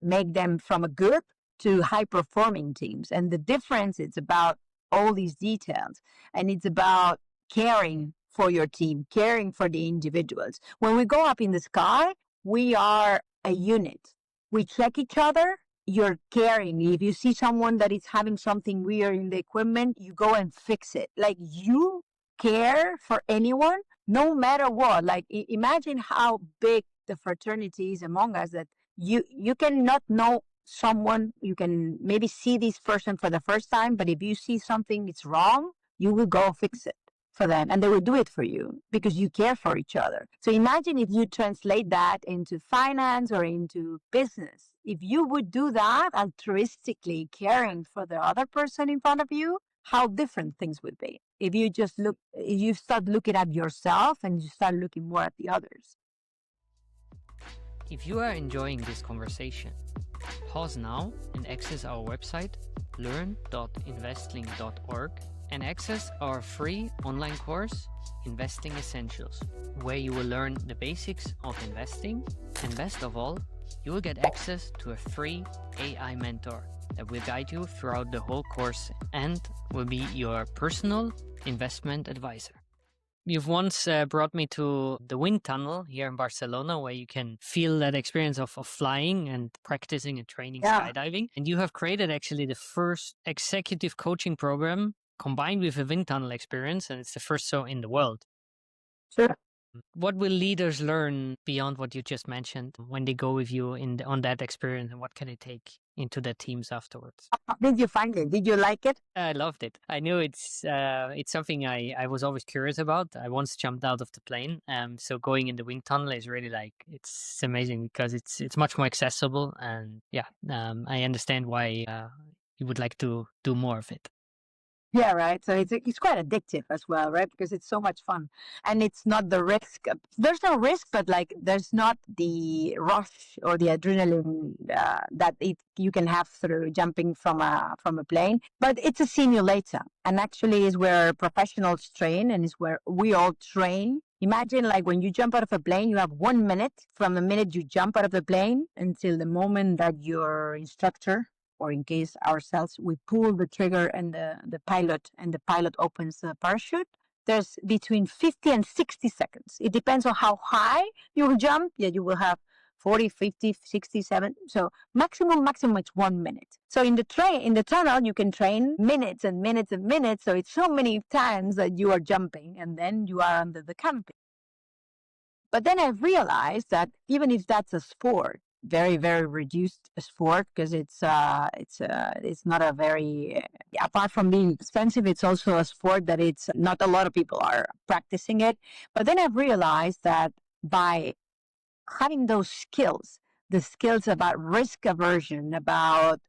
make them from a good to high performing teams. And the difference is about all these details, and it's about caring for your team, caring for the individuals. When we go up in the sky, we are a unit. We check each other. You're caring. If you see someone that is having something weird in the equipment, you go and fix it. Like you care for anyone, no matter what. Like imagine how big the fraternity is among us that you cannot know someone, you can maybe see this person for the first time, but if you see something is wrong, you will go fix it for them and they will do it for you because you care for each other. So imagine if you translate that into finance or into business. If you would do that altruistically, caring for the other person in front of you, how different things would be. If you start looking at yourself and you start looking more at the others. if you are enjoying this conversation, pause now and access our website learn.investing.org and access our free online course, Investing Essentials, where you will learn the basics of investing, and best of all, you will get access to a free AI mentor that will guide you throughout the whole course and will be your personal investment advisor. You've once brought me to the wind tunnel here in Barcelona, where you can feel that experience of flying and practicing and training skydiving. And you have created actually the first executive coaching program combined with a wind tunnel experience, and it's the first so in the world. Sure. What will leaders learn beyond what you just mentioned when they go with you on that experience, and what can they take into their teams afterwards? How did you find it? Did you like it? I loved it. I knew it's something I was always curious about. I once jumped out of the plane. So going in the wind tunnel is really like, it's amazing because it's much more accessible, and I understand why you would like to do more of it. Yeah, right. So it's quite addictive as well, right? Because it's so much fun, and it's not the risk. There's no risk, but like there's not the rush or the adrenaline that you can have through jumping from a plane. But it's a simulator, and actually is where professionals train, and is where we all train Imagine like when you jump out of a plane, you have 1 minute from the minute you jump out of the plane until the moment that your instructor, or in case ourselves, we pull the trigger and the pilot opens the parachute. There's between 50 and 60 seconds. It depends on how high you will jump. Yeah, you will have 40, 50, 67. So maximum it's 1 minute. So in the tunnel, you can train minutes and minutes and minutes. So it's so many times that you are jumping and then you are under the canopy. But then I realized that even if that's a sport, very very reduced sport, because it's not a very, apart from being expensive, it's also a sport that it's not a lot of people are practicing it. But then I realized that by having those skills, the skills about risk aversion, about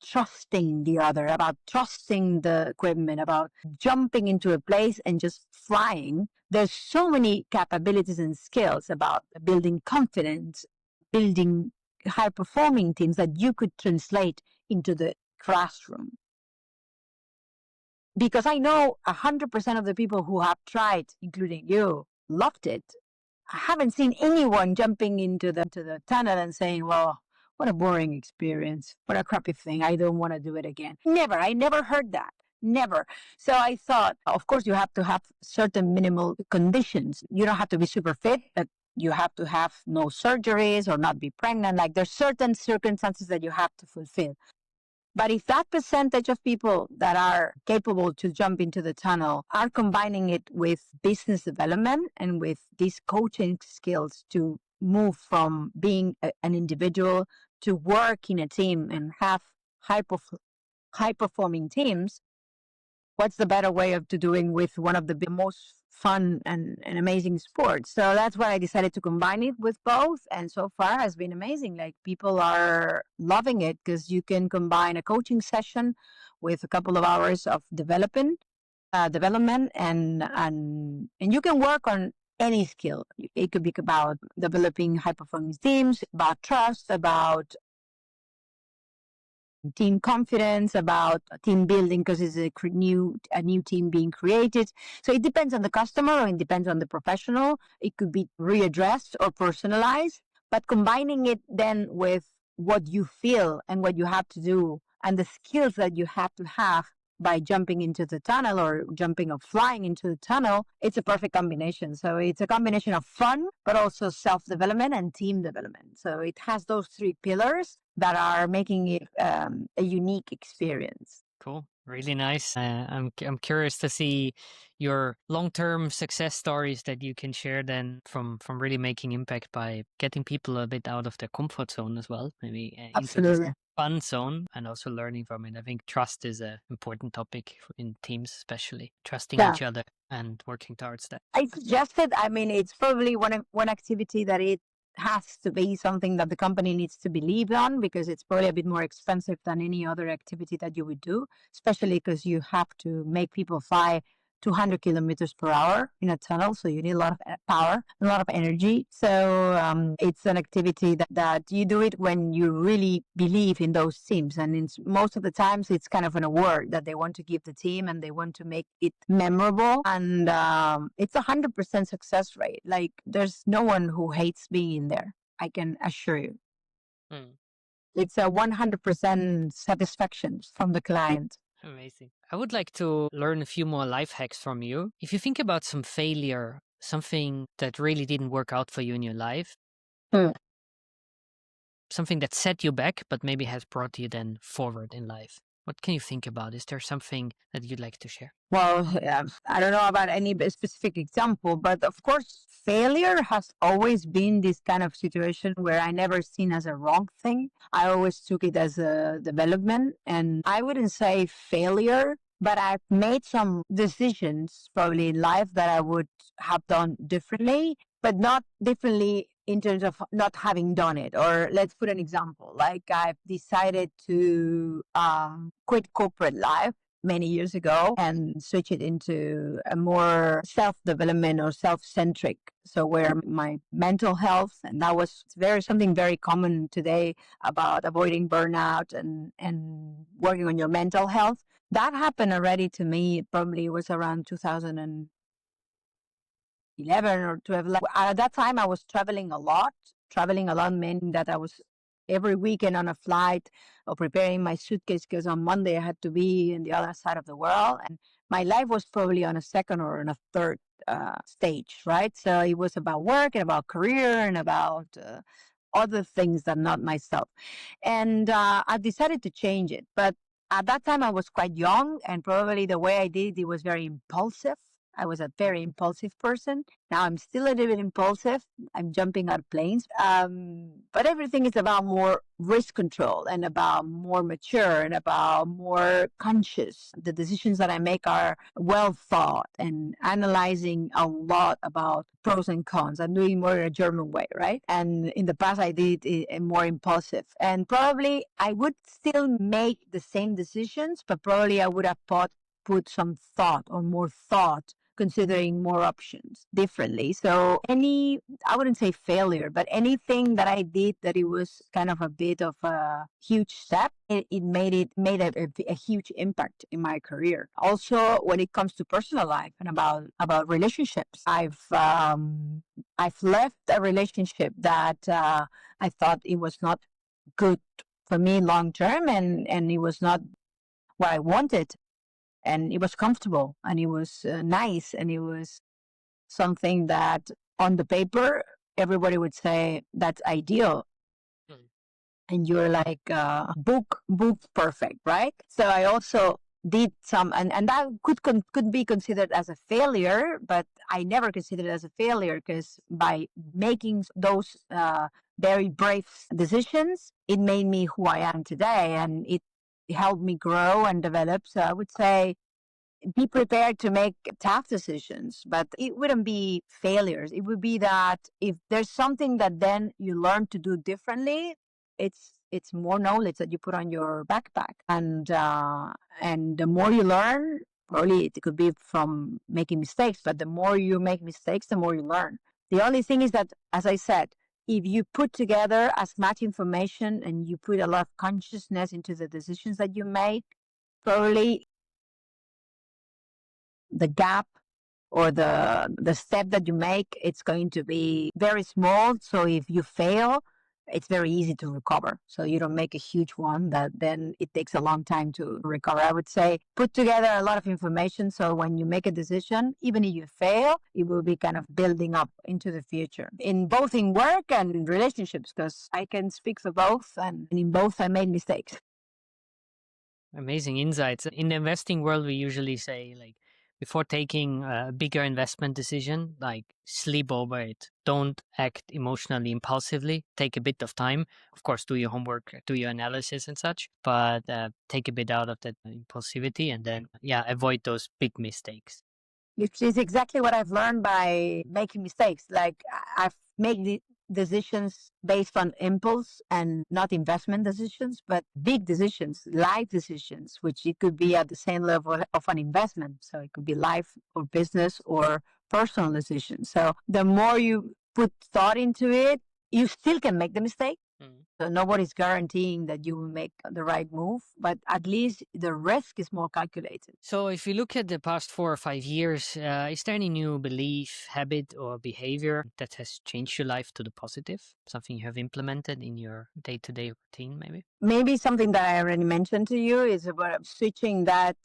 trusting the other, about trusting the equipment, about jumping into a place and just flying. There's so many capabilities and skills about building confidence, building high performing teams that you could translate into the classroom. Because I know 100% of the people who have tried, including you, loved it. I haven't seen anyone jumping into the tunnel and saying, well, what a boring experience. What a crappy thing. I don't want to do it again. Never. I never heard that. Never. So I thought, of course, you have to have certain minimal conditions. You don't have to be super fit, but you have to have no surgeries or not be pregnant. Like there's certain circumstances that you have to fulfill. But if that percentage of people that are capable to jump into the tunnel are combining it with business development and with these coaching skills to move from being an individual to work in a team and have high performing teams, what's the better way of doing with one of the most fun and amazing sports? So that's why I decided to combine it with both. And so far has been amazing. Like people are loving it because you can combine a coaching session with a couple of hours of development and you can work on any skill. It could be about developing high performing teams, about trust, about team confidence, about team building because it's a new team being created. So it depends on the customer or it depends on the professional. It could be readdressed or personalized, but combining it then with what you feel and what you have to do and the skills that you have to have by jumping into the tunnel or jumping or flying into the tunnel, it's a perfect combination. So it's a combination of fun, but also self-development and team development. So it has those three pillars that are making it a unique experience. Cool. Really nice. I'm curious to see your long-term success stories that you can share then from really making impact by getting people a bit out of their comfort zone as well, maybe into this Absolutely. fun zone and also learning from it. I think trust is an important topic in teams, especially trusting Yeah. each other and working towards that. I suggested, I mean, it's probably one activity that it has to be something that the company needs to believe on because it's probably a bit more expensive than any other activity that you would do, especially because you have to make people fly 200 kilometers per hour in a tunnel. So you need a lot of power, a lot of energy. So it's an activity that you do it when you really believe in those teams. And most of the times it's kind of an award that they want to give the team and they want to make it memorable. And it's 100% success rate. Like there's no one who hates being in there. I can assure you. Mm. It's a 100% satisfaction from the client. Amazing. I would like to learn a few more life hacks from you. If you think about some failure, something that really didn't work out for you in your life, Hmm. something that set you back, but maybe has brought you then forward in life. What can you think about? Is there something that you'd like to share? Well, I don't know about any specific example, but of course, failure has always been this kind of situation where I never seen as a wrong thing. I always took it as a development, and I wouldn't say failure, but I've made some decisions probably in life that I would have done differently, but not differently in terms of not having done it. Or let's put an example, like I've decided to quit corporate life many years ago and switch it into a more self-development or self-centric. So where my mental health, and that was something very common today about avoiding burnout and working on your mental health. That happened already to me. Probably was around 2011 11 or 12. Like, at that time, I was traveling a lot, meaning that I was every weekend on a flight or preparing my suitcase because on Monday I had to be in the other side of the world. And my life was probably on a second or on a third stage, right? So it was about work and about career and about other things that not myself. And I decided to change it. But at that time, I was quite young, and probably the way I did it was very impulsive. I was a very impulsive person. Now I'm still a little bit impulsive. I'm jumping out of planes. But everything is about more risk control and about more mature and about more conscious. The decisions that I make are well thought and analyzing a lot about pros and cons. I'm doing more in a German way, right? And in the past, I did it more impulsive. And probably I would still make the same decisions, but probably I would have put some thought or more thought considering more options differently. So I wouldn't say failure, but anything that I did that it was kind of a bit of a huge step, it made a huge impact in my career. Also, when it comes to personal life and about relationships, I've left a relationship that I thought it was not good for me long term, and it was not what I wanted, and it was comfortable and it was nice and it was something that on the paper everybody would say that's ideal, and you're like book perfect, right? So I also did some, and that could be considered as a failure, but I never considered it as a failure because by making those very brave decisions, it made me who I am today, and it helped me grow and develop. So I would say be prepared to make tough decisions, but it wouldn't be failures. It would be that if there's something that then you learn to do differently, it's more knowledge that you put on your backpack, and the more you learn, probably it could be from making mistakes, but the more you make mistakes, the more you learn. The only thing is that, as I said, if you put together as much information and you put a lot of consciousness into the decisions that you make, probably the gap or the step that you make, it's going to be very small. So if you fail, it's very easy to recover. So you don't make a huge one that then it takes a long time to recover. I would say put together a lot of information. So when you make a decision, even if you fail, it will be kind of building up into the future in both in work and in relationships, because I can speak for both, and in both I made mistakes. Amazing insights. In the investing world, we usually say, like, before taking a bigger investment decision, like, sleep over it. Don't act emotionally impulsively. Take a bit of time. Of course, do your homework, do your analysis and such, but take a bit out of that impulsivity, and then, yeah, avoid those big mistakes. Which is exactly what I've learned by making mistakes. Like I've made the decisions based on impulse and not investment decisions, but big decisions, life decisions, which it could be at the same level of an investment. So it could be life or business or personal decisions. So the more you put thought into it, you still can make the mistake. So nobody's guaranteeing that you will make the right move, but at least the risk is more calculated. So, if you look at the past 4 or 5 years, is there any new belief, habit, or behavior that has changed your life to the positive? Something you have implemented in your day to day routine, maybe? Maybe something that I already mentioned to you is about switching that,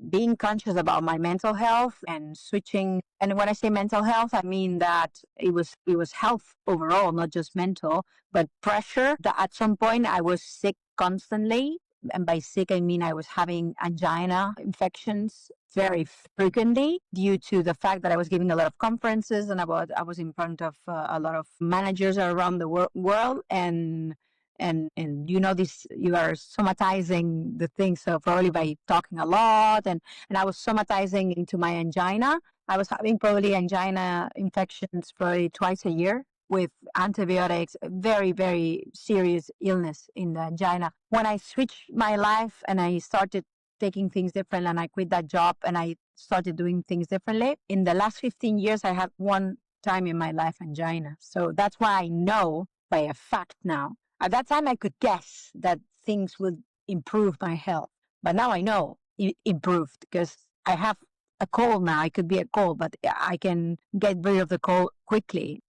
being conscious about my mental health and switching. And when I say mental health, I mean that it was health overall, not just mental, but pressure. That at some point I was sick constantly. And by sick, I mean I was having angina infections very frequently due to the fact that I was giving a lot of conferences and I was in front of a lot of managers around the world, and you know this, you are somatizing the thing, so probably by talking a lot, and I was somatizing into my angina. I was having probably angina infections probably twice a year with antibiotics, very, very serious illness in the angina. When I switched my life and I started taking things different and I quit that job and I started doing things differently, in the last 15 years, I had one time in my life angina. So that's why I know by a fact now. At that time, I could guess that things would improve my health. But now I know it improved because I have a cold now. It could be a cold, but I can get rid of the cold quickly.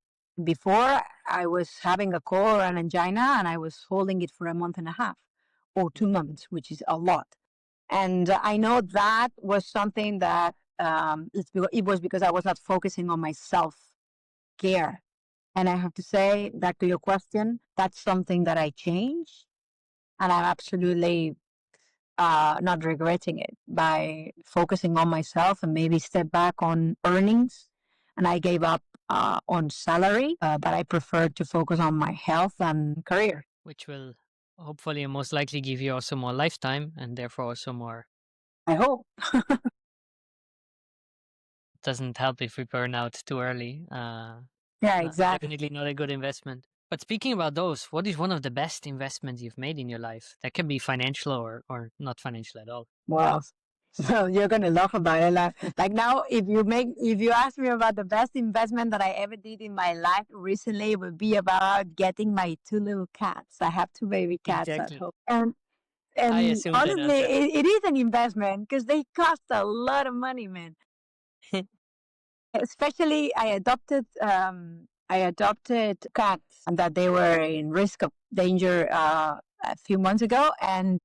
Before, I was having a cold or an angina, and I was holding it for a month and a half or 2 months, which is a lot. And I know that was something that it was because I was not focusing on my self care. And I have to say, back to your question, that's something that I changed. And I'm absolutely not regretting it by focusing on myself and maybe step back on earnings. And I gave up on salary, but I prefer to focus on my health and career. Which will hopefully and most likely give you also more lifetime and therefore also more. I hope. Doesn't help if we burn out too early. Yeah, exactly. Definitely not a good investment. But speaking about those, what is one of the best investments you've made in your life? That can be financial or not financial at all. Wow. So you're gonna laugh about it. Like now, if you ask me about the best investment that I ever did in my life recently, it would be about getting my two little cats. I have two baby cats at Exactly. home, I and assumed that honestly, answer. it is an investment because they cost a lot of money, man. Especially, I adopted cats, and that they were in risk of danger a few months ago, and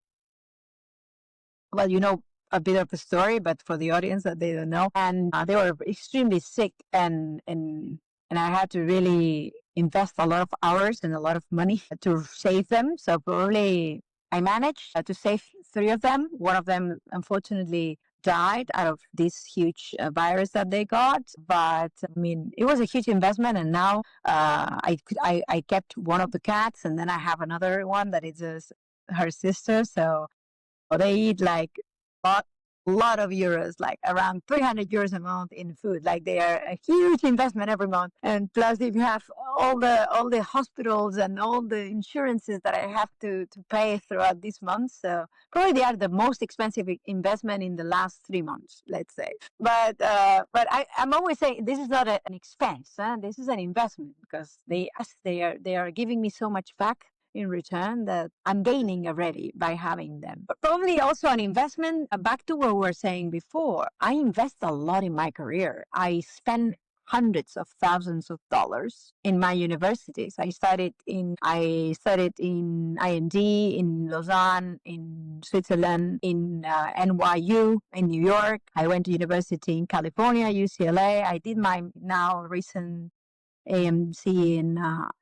well, you know a bit of a story, but for the audience that they don't know, and they were extremely sick, and I had to really invest a lot of hours and a lot of money to save them. So probably I managed to save three of them. One of them, unfortunately, died out of this huge virus that they got. But I mean, it was a huge investment, and now I kept one of the cats, and then I have another one that is her sister. So they eat like lot lot of euros, like around 300 euros a month in food. Like they are a huge investment every month. And plus, if you have all the hospitals and all the insurances that I have to pay throughout this month, so probably they are the most expensive investment in the last 3 months, let's say. But I'm always saying this is not an expense. Huh? This is an investment because they are giving me so much back in return that I'm gaining already by having them. But probably also an investment, back to what we were saying before. I invest a lot in my career. I spend hundreds of thousands of dollars in my universities. I studied in IND, in Lausanne, in Switzerland, in NYU, in New York. I went to university in California, UCLA. I did my now recent AMC in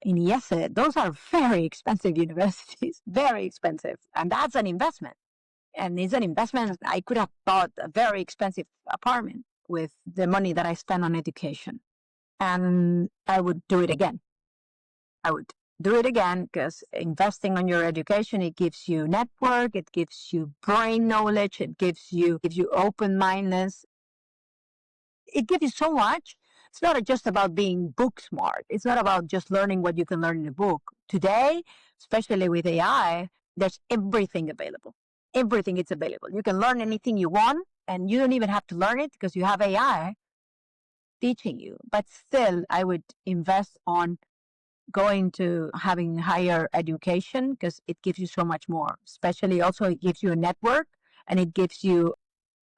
IESE. Those are very expensive universities, very expensive, and that's an investment. And it's an investment. I could have bought a very expensive apartment with the money that I spent on education, and I would do it again. I would do it again because investing on your education, it gives you network, it gives you brain knowledge, it gives you open mindedness, it gives you so much. It's not just about being book smart. It's not about just learning what you can learn in a book. Today, especially with AI, there's everything available. Everything is available. You can learn anything you want, and you don't even have to learn it because you have AI teaching you. But still, I would invest on going to having higher education because it gives you so much more. Especially also, it gives you a network and it gives you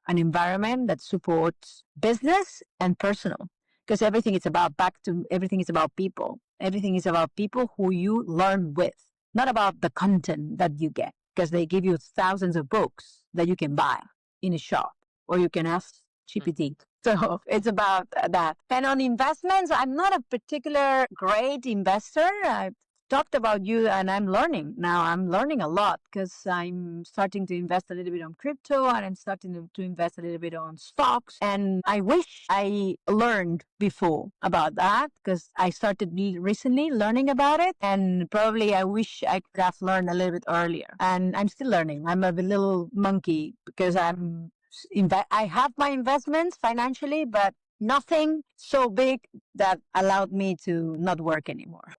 an environment that supports business and personal because everything is about people. Everything is about people who you learn with, not about the content that you get because they give you thousands of books that you can buy in a shop or you can ask GPT. So it's about that. And on investments, I'm not a particular great investor. I talked about you and I'm learning now. I'm learning a lot because I'm starting to invest a little bit on crypto and I'm starting to invest a little bit on stocks. And I wish I learned before about that because I started recently learning about it. And probably I wish I could have learned a little bit earlier. And I'm still learning. I'm a little monkey because I have my investments financially, but nothing so big that allowed me to not work anymore.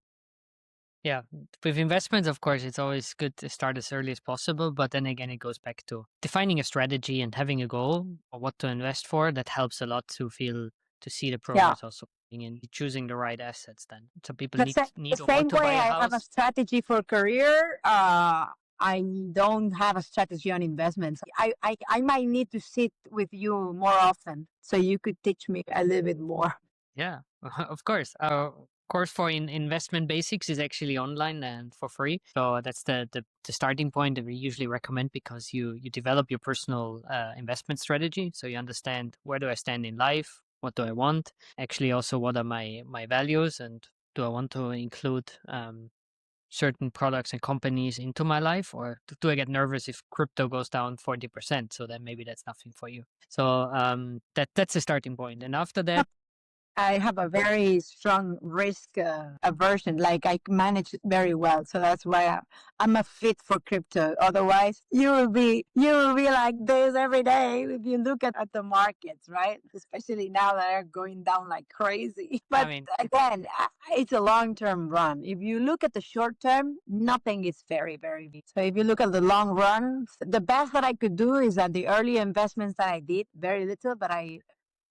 Yeah, with investments, of course, it's always good to start as early as possible. But then again, it goes back to defining a strategy and having a goal or what to invest for. That helps a lot to see the Yeah. progress also in choosing the right assets. Then, so people The need same or want to buy way a I have a house. strategy for career, I don't have a strategy on investments. I might need to sit with you more often so you could teach me a little bit more. Yeah, of course. Our course for investment basics is actually online and for free. So that's the starting point that we usually recommend, because you develop your personal investment strategy. So you understand, where do I stand in life? What do I want? Actually, also, what are my values, and do I want to include certain products and companies into my life, or do I get nervous if crypto goes down 40%? So then maybe that's nothing for you. So that's the starting point. And after that, I have a very strong risk aversion. Like I manage it very well, so that's why I'm a fit for crypto. Otherwise, you will be like this every day if you look at the markets, right? Especially now that are going down like crazy. I But mean, again, it's a long term run. If you look at the short term, nothing is very very big. So if you look at the long run, the best that I could do is that the early investments that I did, very little, but I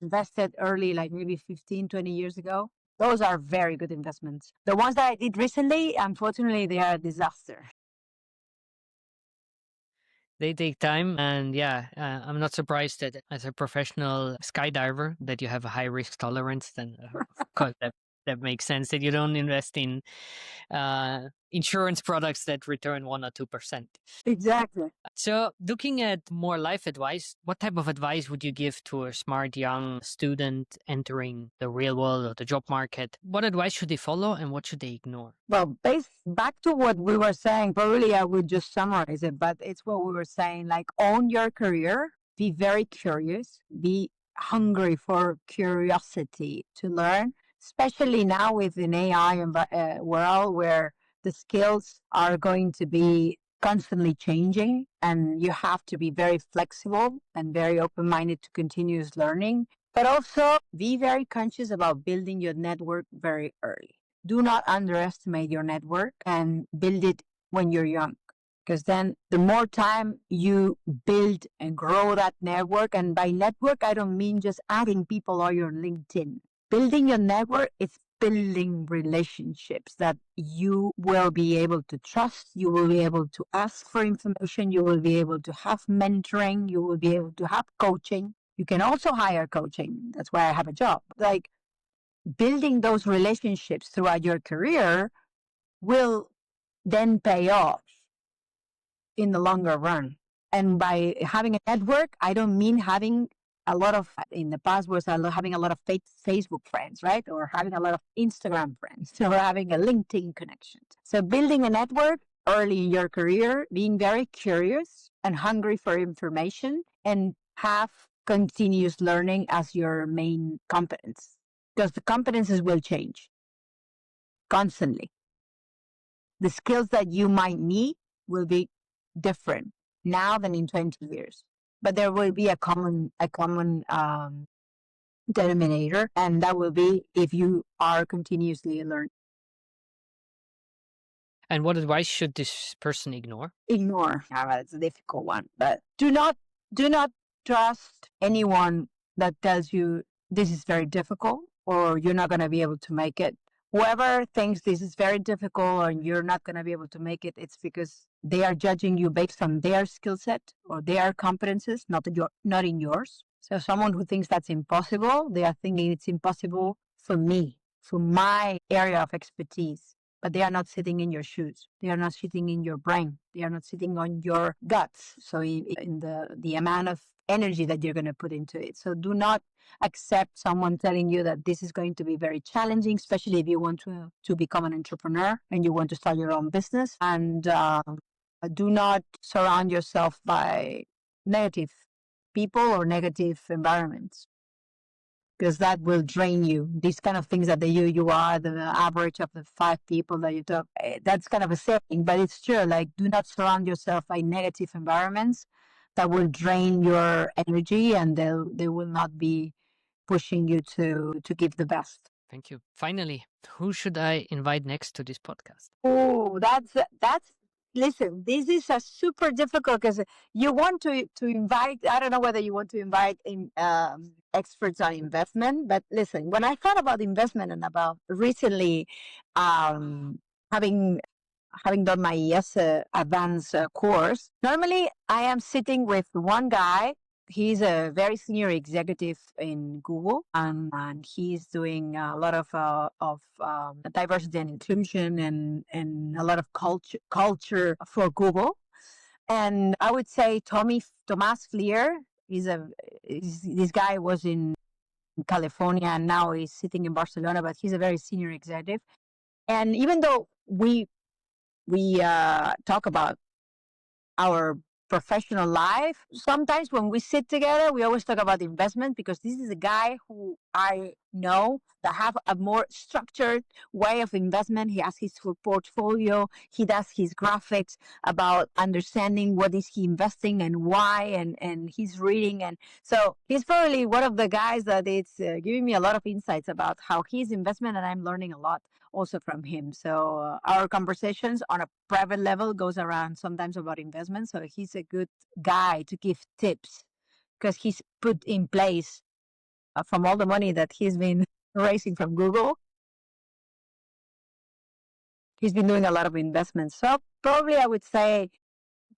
invested early, like maybe 15, 20 years ago. Those are very good investments. The ones that I did recently, unfortunately, they are a disaster. they take time, and yeah, I'm not surprised that as a professional skydiver that you have a high risk tolerance. Then of course that makes sense that you don't invest in insurance products that return 1 or 2%. Exactly. So, looking at more life advice, what type of advice would you give to a smart young student entering the real world or the job market? What advice should they follow, and what should they ignore? Well, back to what we were saying, probably I would just summarize it, but it's what we were saying, like own your career, be very curious, be hungry for curiosity to learn, especially now with an AI world where the skills are going to be constantly changing and you have to be very flexible and very open minded to continuous learning. But also be very conscious about building your network very early. Do not underestimate your network and build it when you're young. Because then the more time you build and grow that network, and by network, I don't mean just adding people on your LinkedIn. Building your network is building relationships that you will be able to trust. You will be able to ask for information. You will be able to have mentoring. You will be able to have coaching. You can also hire coaching. That's why I have a job. Like, building those relationships throughout your career will then pay off in the longer run. And by having a network, I don't mean having a lot of, in the past was having a lot of Facebook friends, right? Or having a lot of Instagram friends or having a LinkedIn connection. So building a network early in your career, being very curious and hungry for information, and have continuous learning as your main competence, because the competences will change constantly. The skills that you might need will be different now than in 20 years, but there will be a common denominator, and that will be if you are continuously learning. And what advice should this person ignore? Ignore. It's a difficult one, but do not trust anyone that tells you this is very difficult or you're not going to be able to make it. Whoever thinks this is very difficult or you're not going to be able to make it, it's because they are judging you based on their skill set or their competences, not in yours. So someone who thinks that's impossible, they are thinking it's impossible for me, for my area of expertise, but they are not sitting in your shoes. They are not sitting in your brain. They are not sitting on your guts. So in the amount of energy that you're going to put into it. So do not accept someone telling you that this is going to be very challenging, especially if you want to become an entrepreneur and you want to start your own business. And do not surround yourself by negative people or negative environments, because that will drain you. These kind of things that you are the average of the 5 people that you talk. That's kind of a saying, but it's true. Like, do not surround yourself by negative environments that will drain your energy, and they will not be pushing you to give the best. Thank you. Finally, who should I invite next to this podcast? Oh, that's. Listen, this is a super difficult because you want to invite. I don't know whether you want to invite experts on investment, but listen, when I thought about investment and about recently um, having having done my ES advanced course, normally I am sitting with one guy. He's a very senior executive in Google, and he's doing a lot of diversity and inclusion and a lot of culture for Google. And I would say Thomas Fleer. This guy was in California and now he's sitting in Barcelona, but he's a very senior executive. And even though we talk about our professional life, sometimes when we sit together, we always talk about investment because this is a guy who I know that have a more structured way of investment. He has his full portfolio. He does his graphics about understanding what is he investing and why, and he's reading. And so he's probably one of the guys that is giving me a lot of insights about how he's investment, and I'm learning a lot also from him. So our conversations on a private level goes around sometimes about investment. So he's a good guy to give tips because he's put in place from all the money that he's been raising from Google. He's been doing a lot of investments. So probably I would say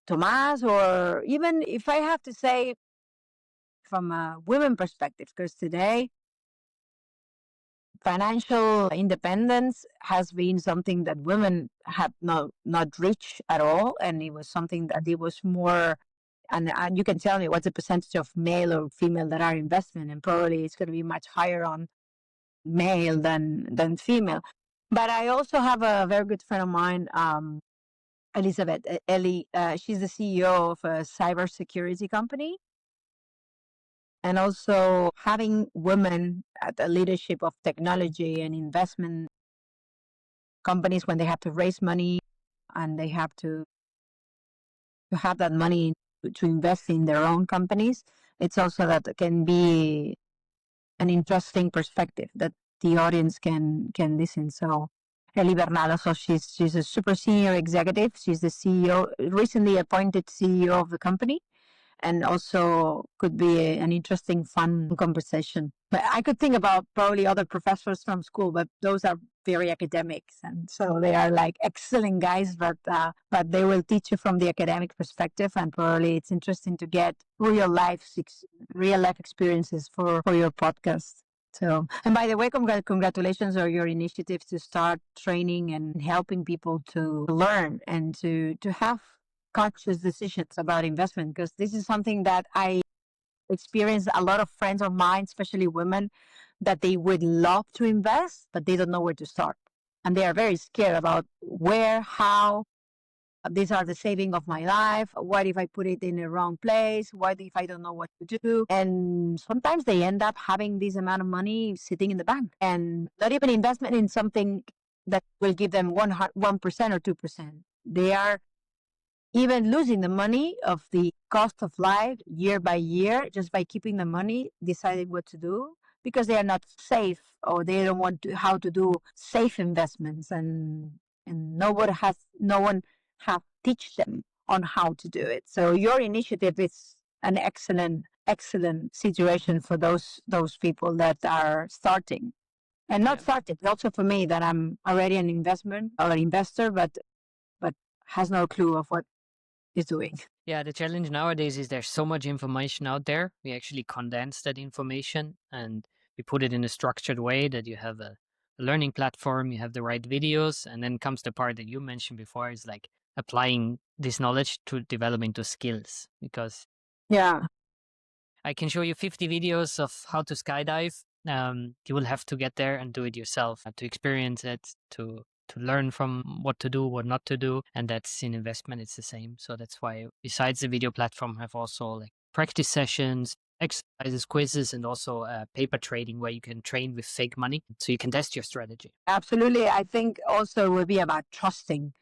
Tomas, or even if I have to say from a women perspective, because today financial independence has been something that women have not reached at all, and it was something that it was more. And you can tell me what's the percentage of male or female that are investment, and probably it's going to be much higher on male than female. But I also have a very good friend of mine, Elizabeth Ellie. She's the CEO of a cybersecurity company, and also having women at the leadership of technology and investment companies when they have to raise money and they have to have that money to invest in their own companies. It's also that can be an interesting perspective that the audience can listen. So Eli Bernal, so she's a super senior executive. She's the CEO, recently appointed CEO of the company, and also could be an interesting, fun conversation. But I could think about probably other professors from school, but those are very academics, and so they are like excellent guys, but they will teach you from the academic perspective, and probably it's interesting to get real life experiences for your podcast. So, and by the way, congratulations on your initiative to start training and helping people to learn and to have conscious decisions about investment, because this is something that I experience a lot of friends of mine, especially women, that they would love to invest, but they don't know where to start. And they are very scared about where, how, these are the saving of my life. What if I put it in the wrong place? What if I don't know what to do? And sometimes they end up having this amount of money sitting in the bank and not even investment in something that will give them 1% or 2%. They are even losing the money of the cost of life year by year just by keeping the money, deciding what to do because they are not safe or they don't want to how to do safe investments, and no one have teach them on how to do it. So your initiative is an excellent situation for those people that are starting and not started. Also for me that I'm already an investment or an investor, but has no clue of what is doing. Yeah, the challenge nowadays is there's so much information out there. We actually condense that information and we put it in a structured way that you have a learning platform, you have the right videos, and then comes the part that you mentioned before is like applying this knowledge to develop into skills. Because Yeah, I can show you 50 videos of how to skydive. You will have to get there and do it yourself, to experience it, to learn from what to do, what not to do. And that's in investment, it's the same. So that's why besides the video platform, have also like practice sessions, exercises, quizzes, and also paper trading where you can train with fake money so you can test your strategy. absolutely. I think also it will be about trusting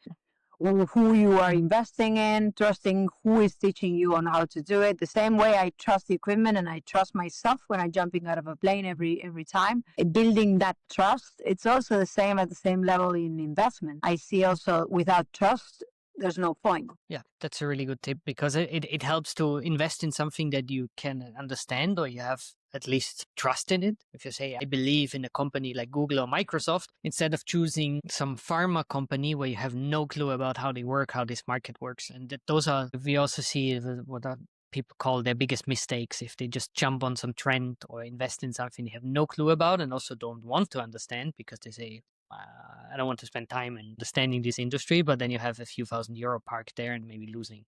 who you are investing in, trusting who is teaching you on how to do it. The same way I trust the equipment and I trust myself when I'm jumping out of a plane every time. Building that trust, it's also the same at the same level in investment. I see also without trust, there's no point. Yeah, that's a really good tip because it helps to invest in something that you can understand or you have at least trust in it. If you say, I believe in a company like Google or Microsoft, instead of choosing some pharma company where you have no clue about how they work, how this market works. And those are, we also see what people call their biggest mistakes. If they just jump on some trend or invest in something they have no clue about and also don't want to understand because they say, I don't want to spend time in understanding this industry, but then you have a few €1,000 parked there and maybe losing.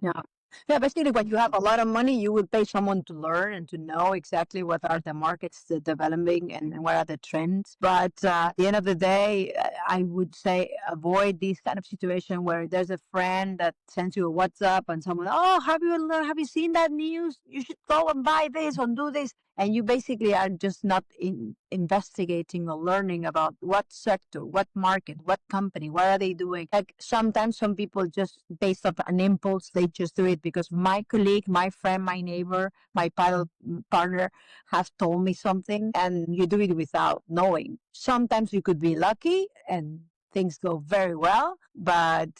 Yeah. Yeah, basically, when you have a lot of money, you would pay someone to learn and to know exactly what are the markets developing and what are the trends. But at the end of the day, I would say avoid this kind of situation where there's a friend that sends you a WhatsApp and someone, oh, have you seen that news? You should go and buy this or do this. And you basically are just not investigating or learning about what sector, what market, what company, what are they doing. Like sometimes some people just based on an impulse, they just do it because my colleague, my friend, my neighbor, my partner has told me something, and you do it without knowing. Sometimes you could be lucky and things go very well, but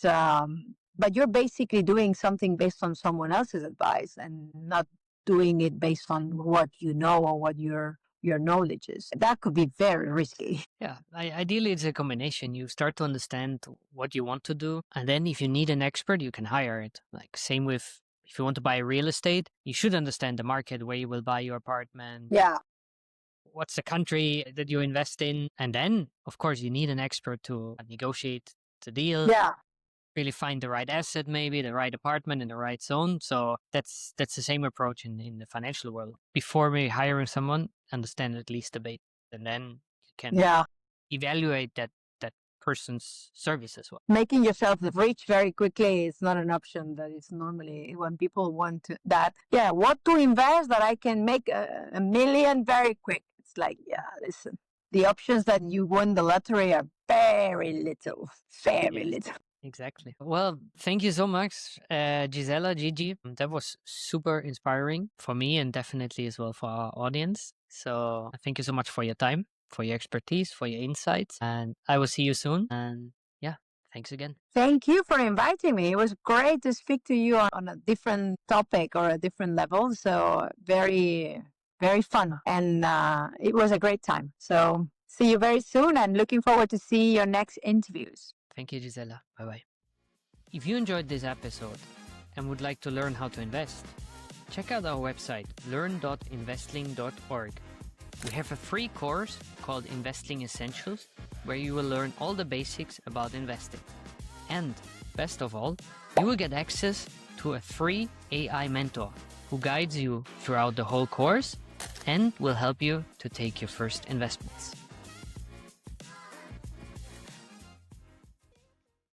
you're basically doing something based on someone else's advice and not doing it based on what you know or what your knowledge is. That could be very risky. Yeah, ideally it's a combination. You start to understand what you want to do, and then if you need an expert, you can hire it. Like same with if you want to buy real estate, you should understand the market where you will buy your apartment. Yeah. What's the country that you invest in, and then of course you need an expert to negotiate the deal. Yeah. Really find the right asset, maybe the right apartment in the right zone. So that's the same approach in the financial world. Before we hiring someone, understand at least the base, and then you can evaluate that person's service as well. Making yourself rich very quickly is not an option. That is normally when people want that. Yeah, what to invest that I can make a million very quick. It's like, yeah, listen, the options that you won the lottery are very little, very little. Exactly. Well, thank you so much, Gisela, Gigi. That was super inspiring for me and definitely as well for our audience. So thank you so much for your time, for your expertise, for your insights. And I will see you soon. And yeah, thanks again. Thank you for inviting me. It was great to speak to you on a different topic or a different level. So very, very fun. And it was a great time. So see you very soon and looking forward to see your next interviews. Thank you, Gisela. Bye-bye. If you enjoyed this episode and would like to learn how to invest, check out our website, learn.investling.org. We have a free course called Investing Essentials, where you will learn all the basics about investing. And best of all, you will get access to a free AI mentor who guides you throughout the whole course and will help you to take your first investments.